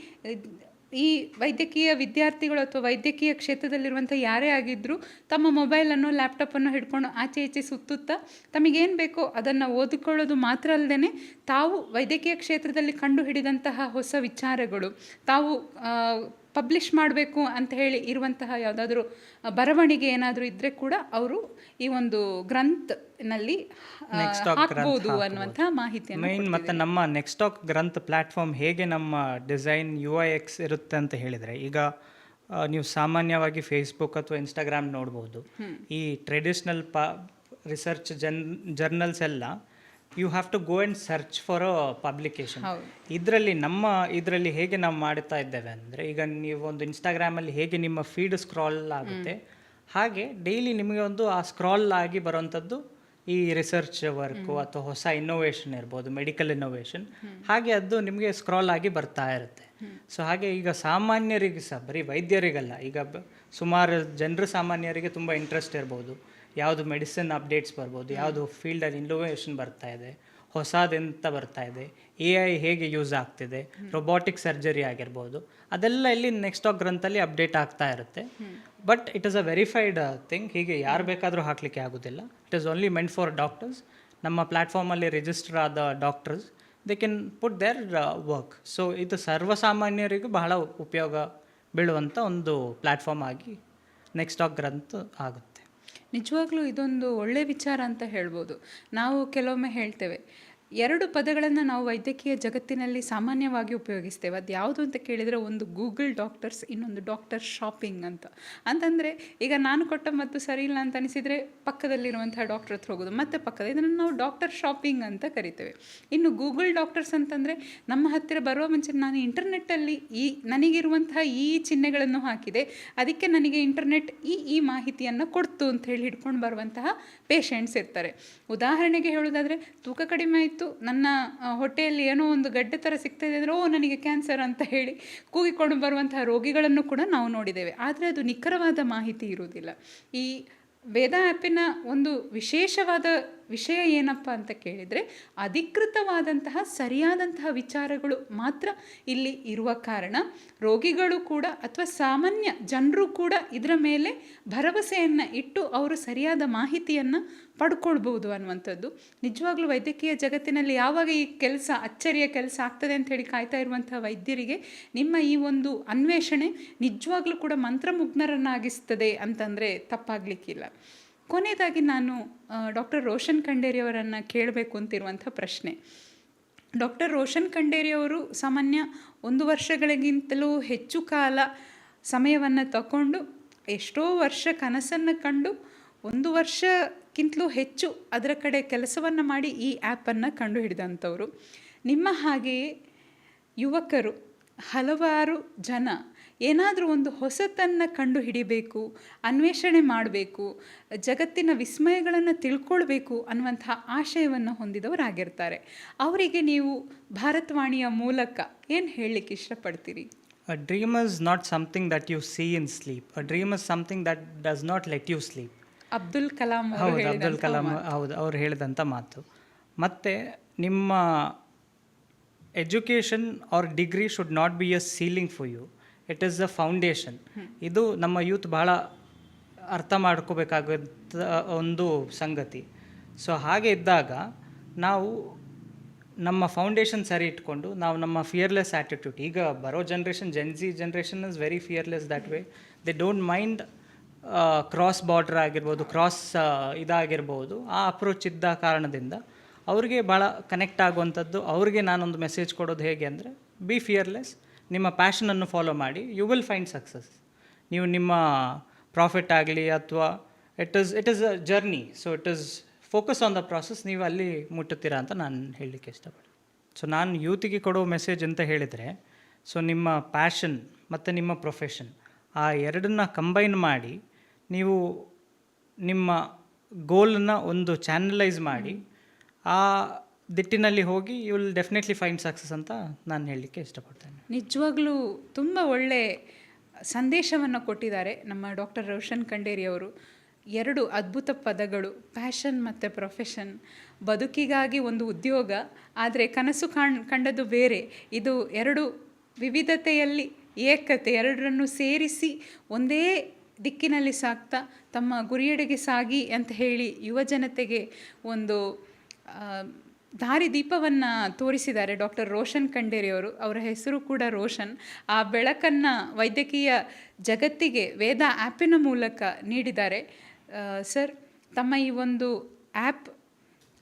ಈ ವೈದ್ಯಕೀಯ ವಿದ್ಯಾರ್ಥಿಗಳು ಅಥವಾ ವೈದ್ಯಕೀಯ ಕ್ಷೇತ್ರದಲ್ಲಿರುವಂಥ ಯಾರೇ ಆಗಿದ್ದರೂ ತಮ್ಮ ಮೊಬೈಲನ್ನು ಲ್ಯಾಪ್ಟಾಪನ್ನು ಹಿಡ್ಕೊಂಡು ಆಚೆ ಈಚೆ ಸುತ್ತುತ್ತಾ ತಮಗೇನು ಬೇಕೋ ಅದನ್ನು ಓದಿಕೊಳ್ಳೋದು ಮಾತ್ರ ಅಲ್ಲದೆ ತಾವು ವೈದ್ಯಕೀಯ ಕ್ಷೇತ್ರದಲ್ಲಿ ಕಂಡು ಹಿಡಿದಂತಹ ಹೊಸ ವಿಚಾರಗಳು, ತಾವು ಪಬ್ಲಿಷ್ ಮಾಡಬೇಕು ಅಂತ ಹೇಳಿ ಇರುವಂತಹ ಯಾವುದಾದ್ರೂ ಬರವಣಿಗೆ ಏನಾದರೂ ಇದ್ದರೆ ಕೂಡ ಅವರು ಈ ಒಂದು ಗ್ರಂಥನಲ್ಲಿ ಹಾಕ್ಬೋದು ಅನ್ನುವಂಥ ಮಾಹಿತಿಯನ್ನು ಮೈನ್. ಮತ್ತು ನಮ್ಮ ನೆಕ್ಸ್ಟ್ ಡಾಕ್ ಗ್ರಂಥ್ ಪ್ಲ್ಯಾಟ್ಫಾರ್ಮ್ ಹೇಗೆ ನಮ್ಮ ಡಿಸೈನ್ UIX ಇರುತ್ತೆ ಅಂತ ಹೇಳಿದರೆ, ಈಗ ನೀವು ಸಾಮಾನ್ಯವಾಗಿ ಫೇಸ್ಬುಕ್ ಅಥವಾ ಇನ್ಸ್ಟಾಗ್ರಾಮ್ ನೋಡ್ಬೋದು. ಈ ಟ್ರೆಡಿಷ್ನಲ್ ರಿಸರ್ಚ್ ಜರ್ನಲ್ಸ್ ಎಲ್ಲ you have to go and search for a publication. ಇದರಲ್ಲಿ ಹೇಗೆ ನಾವು ಮಾಡ್ತಾ ಇದ್ದೇವೆ ಅಂದರೆ, ಈಗ ನೀವು ಒಂದು ಇನ್ಸ್ಟಾಗ್ರಾಮಲ್ಲಿ ಹೇಗೆ ನಿಮ್ಮ ಫೀಡ್ ಸ್ಕ್ರಾಲ್ ಆಗುತ್ತೆ ಹಾಗೆ ಡೈಲಿ ನಿಮಗೆ ಒಂದು ಆ ಸ್ಕ್ರಾಲ್ ಆಗಿ ಬರೋವಂಥದ್ದು ಈ ರಿಸರ್ಚ್ ವರ್ಕು ಅಥವಾ ಹೊಸ ಇನ್ನೋವೇಷನ್ ಇರ್ಬೋದು, ಮೆಡಿಕಲ್ ಇನ್ನೋವೇಷನ್, ಹಾಗೆ ಅದು ನಿಮಗೆ ಸ್ಕ್ರಾಲ್ ಆಗಿ ಬರ್ತಾ ಇರುತ್ತೆ. ಸೊ ಹಾಗೆ ಈಗ ಸಾಮಾನ್ಯರಿಗೆ ಸಹ, ಬರೀ ವೈದ್ಯರಿಗಲ್ಲ, ಈಗ ಸುಮಾರು ಜನರು ಸಾಮಾನ್ಯರಿಗೆ ತುಂಬ ಇಂಟ್ರೆಸ್ಟ್ ಇರ್ಬೋದು, ಯಾವುದು ಮೆಡಿಸಿನ್ ಅಪ್ಡೇಟ್ಸ್ ಬರ್ಬೋದು, ಯಾವುದು ಫೀಲ್ಡಲ್ಲಿ ಇನ್ನೋವೇಷನ್ ಬರ್ತಾ ಇದೆ, ಹೊಸದೆಂತ ಬರ್ತಾ ಇದೆ, AI ಹೇಗೆ ಯೂಸ್ ಆಗ್ತಿದೆ, ರೊಬೋಟಿಕ್ ಸರ್ಜರಿ ಆಗಿರ್ಬೋದು, ಅದೆಲ್ಲ ಇಲ್ಲಿ ನೆಕ್ಸ್ಟ್ ಡಾಕ್ ಗ್ರಂಥಲ್ಲಿ ಅಪ್ಡೇಟ್ ಆಗ್ತಾ ಇರುತ್ತೆ. But it is a verified thing. ಹೀಗೆ ಯಾರು ಬೇಕಾದರೂ ಹಾಕಲಿಕ್ಕೆ ಆಗೋದಿಲ್ಲ. It is only meant for doctors. ನಮ್ಮ ಪ್ಲ್ಯಾಟ್ಫಾರ್ಮಲ್ಲಿ ರಿಜಿಸ್ಟರ್ ಆದ doctors they can put their work. So ಇದು ಸರ್ವಸಾಮಾನ್ಯರಿಗೂ ಬಹಳ ಉಪಯೋಗ ಬೀಳುವಂಥ ಒಂದು ಪ್ಲ್ಯಾಟ್ಫಾರ್ಮ್ ಆಗಿ ನೆಕ್ಸ್ಟ್ ಡಾಕ್ ಗ್ರಂಥ್ ಆಗುತ್ತೆ. ನಿಜವಾಗ್ಲೂ ಇದೊಂದು ಒಳ್ಳೆಯ ವಿಚಾರ ಅಂತ ಹೇಳ್ಬೋದು. ನಾವು ಕೆಲವೊಮ್ಮೆ ಹೇಳ್ತೇವೆ, ಎರಡು ಪದಗಳನ್ನು ನಾವು ವೈದ್ಯಕೀಯ ಜಗತ್ತಿನಲ್ಲಿ ಸಾಮಾನ್ಯವಾಗಿ ಉಪಯೋಗಿಸ್ತೇವೆ. ಅದು ಯಾವುದು ಅಂತ ಕೇಳಿದರೆ, ಒಂದು ಗೂಗಲ್ ಡಾಕ್ಟರ್ಸ್, ಇನ್ನೊಂದು ಡಾಕ್ಟರ್ ಶಾಪಿಂಗ್ ಅಂತ. ಅಂತಂದರೆ ಈಗ ನಾನು ಕೊಟ್ಟ ಮತ್ತು ಸರಿ ಇಲ್ಲ ಅಂತ ಅನಿಸಿದರೆ ಪಕ್ಕದಲ್ಲಿರುವಂಥ ಡಾಕ್ಟರ್ ಹತ್ರ ಹೋಗೋದು, ಮತ್ತು ಇದನ್ನು ನಾವು ಡಾಕ್ಟರ್ ಶಾಪಿಂಗ್ ಅಂತ ಕರಿತೇವೆ. ಇನ್ನು ಗೂಗಲ್ ಡಾಕ್ಟರ್ಸ್ ಅಂತಂದರೆ ನಮ್ಮ ಹತ್ತಿರ ಬರುವ ಮುಂಚೆ ನಾನು ಇಂಟರ್ನೆಟ್ಟಲ್ಲಿ ನನಗಿರುವಂತಹ ಈ ಚಿಹ್ನೆಗಳನ್ನು ಹಾಕಿದೆ, ಅದಕ್ಕೆ ನನಗೆ ಇಂಟರ್ನೆಟ್ ಈ ಮಾಹಿತಿಯನ್ನು ಕೊಡ್ತು ಅಂತ ಹೇಳಿ ಹಿಡ್ಕೊಂಡು ಬರುವಂತಹ ಪೇಷಂಟ್ಸ್ ಇರ್ತಾರೆ. ಉದಾಹರಣೆಗೆ ಹೇಳೋದಾದರೆ, ತೂಕ ಕಡಿಮೆ ಆಯಿತು, ನನ್ನ ಹೊಟ್ಟೆಯಲ್ಲಿ ಏನೋ ಒಂದು ಗಡ್ಡೆ ಥರ ಸಿಗ್ತಾಯಿದೆ ಅಂದರೆ ನನಗೆ ಕ್ಯಾನ್ಸರ್ ಅಂತ ಹೇಳಿ ಕೂಗಿಕೊಂಡು ಬರುವಂತಹ ರೋಗಿಗಳನ್ನು ಕೂಡ ನಾವು ನೋಡಿದ್ದೇವೆ. ಆದರೆ ಅದು ನಿಖರವಾದ ಮಾಹಿತಿ ಇರುವುದಿಲ್ಲ. ಈ ವೇದ ಆ್ಯಪಿನ ಒಂದು ವಿಶೇಷವಾದ ವಿಷಯ ಏನಪ್ಪ ಅಂತ ಕೇಳಿದರೆ, ಅಧಿಕೃತವಾದಂತಹ ಸರಿಯಾದಂತಹ ವಿಚಾರಗಳು ಮಾತ್ರ ಇಲ್ಲಿ ಇರುವ ಕಾರಣ ರೋಗಿಗಳು ಕೂಡ ಅಥವಾ ಸಾಮಾನ್ಯ ಜನರು ಕೂಡ ಇದರ ಮೇಲೆ ಭರವಸೆಯನ್ನು ಇಟ್ಟು ಅವರು ಸರಿಯಾದ ಮಾಹಿತಿಯನ್ನು ಪಡ್ಕೊಳ್ಬೋದು ಅನ್ನುವಂಥದ್ದು. ನಿಜವಾಗ್ಲೂ ವೈದ್ಯಕೀಯ ಜಗತ್ತಿನಲ್ಲಿ ಯಾವಾಗ ಈ ಕೆಲಸ, ಅಚ್ಚರಿಯ ಕೆಲಸ ಆಗ್ತದೆ ಅಂತ ಹೇಳಿ ಕಾಯ್ತಾ ಇರುವಂಥ ವೈದ್ಯರಿಗೆ ನಿಮ್ಮ ಈ ಒಂದು ಅನ್ವೇಷಣೆ ನಿಜವಾಗ್ಲೂ ಕೂಡ ಮಂತ್ರಮುಗ್ನರನ್ನಾಗಿಸ್ತದೆ ಅಂತಂದರೆ ತಪ್ಪಾಗಲಿಕ್ಕಿಲ್ಲ. ಕೊನೆಯದಾಗಿ ನಾನು ಡಾಕ್ಟರ್ ರೋಷನ್ ಖಂಡೇರಿಯವರನ್ನು ಕೇಳಬೇಕು ಅಂತಿರುವಂಥ ಪ್ರಶ್ನೆ. ಡಾಕ್ಟರ್ ರೋಷನ್ ಖಂಡೇರಿಯವರು ಸಾಮಾನ್ಯ 1 ವರ್ಷಗಳಿಗಿಂತಲೂ ಹೆಚ್ಚು ಕಾಲ ಸಮಯವನ್ನು ತಗೊಂಡು ಎಷ್ಟೋ ವರ್ಷ ಕನಸನ್ನು ಕಂಡು 1 ವರ್ಷಕ್ಕಿಂತಲೂ ಹೆಚ್ಚು ಅದರ ಕಡೆ ಕೆಲಸವನ್ನು ಮಾಡಿ ಈ ಆ್ಯಪನ್ನು ಕಂಡುಹಿಡಿದಂಥವರು. ನಿಮ್ಮ ಹಾಗೆಯೇ ಯುವಕರು ಹಲವಾರು ಜನ ಏನಾದರೂ ಒಂದು ಹೊಸತನ್ನು ಕಂಡು ಹಿಡಿಬೇಕು, ಅನ್ವೇಷಣೆ ಮಾಡಬೇಕು, ಜಗತ್ತಿನ ವಿಸ್ಮಯಗಳನ್ನು ತಿಳ್ಕೊಳ್ಬೇಕು ಅನ್ನುವಂಥ ಆಶಯವನ್ನು ಹೊಂದಿದವರಾಗಿರ್ತಾರೆ. ಅವರಿಗೆ ನೀವು ಭಾರತವಾಣಿಯ ಮೂಲಕ ಏನು ಹೇಳಲಿಕ್ಕೆ ಇಷ್ಟಪಡ್ತೀರಿ? A dream is not something that you see in sleep. A dream is something that does not let you sleep. Abdul Kalam ಅವರು ಹೌದು, ಹೇಳಿದಂಥ ಅಬ್ದುಲ್ ಕಲಾಂ ಮಾತು. ಹೌದು, ಅವ್ರು ಹೇಳಿದಂಥ ಮಾತು. ಮತ್ತು ನಿಮ್ಮ education or degree should not be a ceiling for you, it is a foundation. ಇದು ನಮ್ಮ ಯೂತ್ ಭಾಳ ಅರ್ಥ ಮಾಡ್ಕೋಬೇಕಾದ ಒಂದು ಸಂಗತಿ. ಸೊ ಹಾಗೆ ಇದ್ದಾಗ ನಾವು ನಮ್ಮ ಫೌಂಡೇಶನ್ ಸರಿ ಇಟ್ಕೊಂಡು ನಾವು ನಮ್ಮ ಫಿಯರ್ಲೆಸ್ ಆ್ಯಟಿಟ್ಯೂಡ್, ಈಗ ಬರೋ generation generation is very fearless that way. They don't mind cross border ಆಗಿರ್ಬೋದು, ಕ್ರಾಸ್ ಇದಾಗಿರ್ಬೋದು. ಆ ಅಪ್ರೋಚ್ ಇದ್ದ ಕಾರಣದಿಂದ ಅವ್ರಿಗೆ ಭಾಳ ಕನೆಕ್ಟ್ ಆಗುವಂಥದ್ದು. ಅವ್ರಿಗೆ ನಾನೊಂದು ಮೆಸೇಜ್ ಕೊಡೋದು ಹೇಗೆ ಅಂದರೆ, ಬಿ ಫಿಯರ್ಲೆಸ್, ನಿಮ್ಮ ಪ್ಯಾಷನನ್ನು ಫಾಲೋ ಮಾಡಿ, ಯು ವಿಲ್ ಫೈಂಡ್ ಸಕ್ಸಸ್. ನೀವು ನಿಮ್ಮ ಪ್ರಾಫಿಟ್ ಆಗಲಿ ಅಥವಾ it is a journey, so it is focus on the process, ನೀವು ಅಲ್ಲಿ ಮುಟ್ಟುತ್ತೀರಾ ಅಂತ ನಾನು ಹೇಳಲಿಕ್ಕೆ ಇಷ್ಟಪಡ್ತೀನಿ. ಸೊ ನಾನು ಯೂತಿಗೆ ಕೊಡೋ ಮೆಸೇಜ್ ಅಂತ ಹೇಳಿದರೆ, ಸೊ ನಿಮ್ಮ ಪ್ಯಾಷನ್ ಮತ್ತು ನಿಮ್ಮ ಪ್ರೊಫೆಷನ್ ಆ ಎರಡನ್ನ ಕಂಬೈನ್ ಮಾಡಿ ನೀವು ನಿಮ್ಮ ಗೋಲನ್ನು ಒಂದು ಚಾನಲೈಸ್ ಮಾಡಿ ಆ ದಿಟ್ಟಿನಲ್ಲಿ ಹೋಗಿ you will definitely find success ಅಂತ ನಾನು ಹೇಳಲಿಕ್ಕೆ ಇಷ್ಟಪಡ್ತೇನೆ. ನಿಜವಾಗ್ಲೂ ತುಂಬ ಒಳ್ಳೆ ಸಂದೇಶವನ್ನು ಕೊಟ್ಟಿದ್ದಾರೆ ನಮ್ಮ ಡಾಕ್ಟರ್ ರೋಷನ್ ಖಂಡೇರಿ ಅವರು. ಎರಡು ಅದ್ಭುತ ಪದಗಳು, ಪ್ಯಾಷನ್ ಮತ್ತು ಪ್ರೊಫೆಷನ್. ಬದುಕಿಗಾಗಿ ಒಂದು ಉದ್ಯೋಗ, ಆದರೆ ಕನಸು ಕಂಡದ್ದು ಬೇರೆ. ಇದು ಎರಡು ವಿವಿಧತೆಯಲ್ಲಿ ಏಕತೆ, ಎರಡರನ್ನು ಸೇರಿಸಿ ಒಂದೇ ದಿಕ್ಕಿನಲ್ಲಿ ಸಾಗ್ತಾ ತಮ್ಮ ಗುರಿಯೆಡೆಗೆ ಸಾಗಿ ಅಂತ ಹೇಳಿ ಯುವ ಜನತೆಗೆ ಒಂದು ದಾರಿದೀಪವನ್ನು ತೋರಿಸಿದ್ದಾರೆ ಡಾಕ್ಟರ್ ರೋಷನ್ ಖಂಡೇರಿ ಅವರು. ಅವರ ಹೆಸರು ಕೂಡ ರೋಷನ್. ಆ ಬೆಳಕನ್ನು ವೈದ್ಯಕೀಯ ಜಗತ್ತಿಗೆ ವೇದ ಆ್ಯಪಿನ ಮೂಲಕ ನೀಡಿದ್ದಾರೆ. ಸರ್, ತಮ್ಮ ಈ ಒಂದು ಆ್ಯಪ್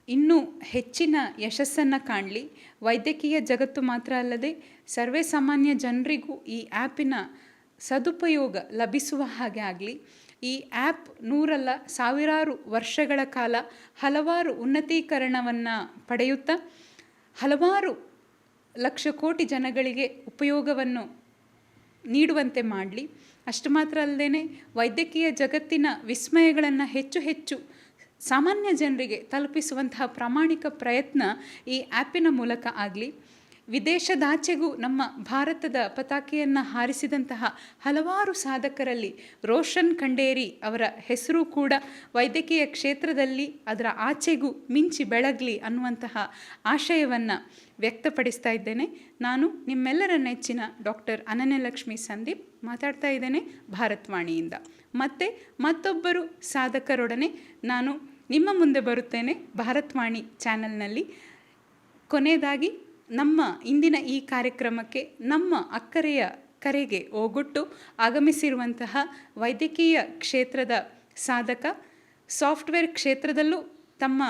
ಇನ್ನೂ ಹೆಚ್ಚಿನ ಯಶಸ್ಸನ್ನು ಕಾಣಲಿ. ವೈದ್ಯಕೀಯ ಜಗತ್ತು ಮಾತ್ರ ಅಲ್ಲದೆ ಸರ್ವೇ ಸಾಮಾನ್ಯ ಜನರಿಗೂ ಈ ಆ್ಯಪಿನ ಸದುಪಯೋಗ ಲಭಿಸುವ ಹಾಗೆ ಆಗಲಿ. ಈ ಆ್ಯಪ್ ನೂರಲ್ಲ ಸಾವಿರಾರು ವರ್ಷಗಳ ಕಾಲ ಹಲವಾರು ಉನ್ನತೀಕರಣವನ್ನು ಪಡೆಯುತ್ತಾ ಹಲವಾರು ಲಕ್ಷ ಕೋಟಿ ಜನಗಳಿಗೆ ಉಪಯೋಗವನ್ನು ನೀಡುವಂತೆ ಮಾಡಲಿ. ಅಷ್ಟು ಮಾತ್ರ ಅಲ್ಲದೆ ವೈದ್ಯಕೀಯ ಜಗತ್ತಿನ ವಿಸ್ಮಯಗಳನ್ನು ಹೆಚ್ಚು ಹೆಚ್ಚು ಸಾಮಾನ್ಯ ಜನರಿಗೆ ತಲುಪಿಸುವಂತಹ ಪ್ರಾಮಾಣಿಕ ಪ್ರಯತ್ನ ಈ ಆ್ಯಪಿನ ಮೂಲಕ ಆಗಲಿ. ವಿದೇಶದಾಚೆಗೂ ನಮ್ಮ ಭಾರತದ ಪತಾಕೆಯನ್ನು ಹಾರಿಸಿದಂತಹ ಹಲವಾರು ಸಾಧಕರಲ್ಲಿ ರೋಷನ್ ಖಂಡೇರಿ ಅವರ ಹೆಸರು ಕೂಡ ವೈದ್ಯಕೀಯ ಕ್ಷೇತ್ರದಲ್ಲಿ ಅದರ ಆಚೆಗೂ ಮಿಂಚಿ ಬೆಳಗಲಿ ಅನ್ನುವಂತಹ ಆಶಯವನ್ನು ವ್ಯಕ್ತಪಡಿಸ್ತಾ ಇದ್ದೇನೆ. ನಾನು ನಿಮ್ಮೆಲ್ಲರ ನೆಚ್ಚಿನ ಡಾಕ್ಟರ್ ಅನನ್ಯಲಕ್ಷ್ಮಿ ಸಂದೀಪ್ ಮಾತಾಡ್ತಾ ಇದ್ದೇನೆ ಭಾರತವಾಣಿಯಿಂದ. ಮತ್ತೊಬ್ಬರು ಸಾಧಕರೊಡನೆ ನಾನು ನಿಮ್ಮ ಮುಂದೆ ಬರುತ್ತೇನೆ ಭಾರತವಾಣಿ ಚಾನಲ್ನಲ್ಲಿ. ಕೊನೆಯದಾಗಿ ನಮ್ಮ ಇಂದಿನ ಈ ಕಾರ್ಯಕ್ರಮಕ್ಕೆ ನಮ್ಮ ಅಕ್ಕರೆಯ ಕರೆಗೆ ಓಗೊಟ್ಟು ಆಗಮಿಸಿರುವಂತಹ ವೈದ್ಯಕೀಯ ಕ್ಷೇತ್ರದ ಸಾಧಕ, ಸಾಫ್ಟ್ವೇರ್ ಕ್ಷೇತ್ರದಲ್ಲೂ ತಮ್ಮ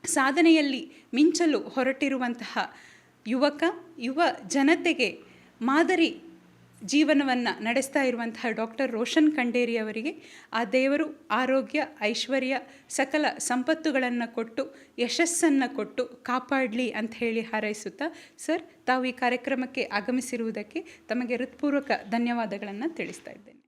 ಸಾಧನೆಯಲ್ಲಿ ಮಿಂಚಲು ಹೊರಟಿರುವಂತಹ ಯುವ ಜನತೆಗೆ ಮಾದರಿ ಜೀವನವನ್ನು ನಡೆಸ್ತಾ ಇರುವಂತಹ ಡಾಕ್ಟರ್ ರೋಷನ್ ಖಂಡೇರಿ ಅವರಿಗೆ ಆ ದೇವರು ಆರೋಗ್ಯ, ಐಶ್ವರ್ಯ, ಸಕಲ ಸಂಪತ್ತುಗಳನ್ನು ಕೊಟ್ಟು ಯಶಸ್ಸನ್ನು ಕೊಟ್ಟು ಕಾಪಾಡಲಿ ಅಂತ ಹೇಳಿ ಹಾರೈಸುತ್ತಾ, ಸರ್, ತಾವು ಈ ಕಾರ್ಯಕ್ರಮಕ್ಕೆ ಆಗಮಿಸಿರುವುದಕ್ಕೆ ತಮಗೆ ಹೃತ್ಪೂರ್ವಕ ಧನ್ಯವಾದಗಳನ್ನು ತಿಳಿಸ್ತಾ ಇದ್ದೇನೆ.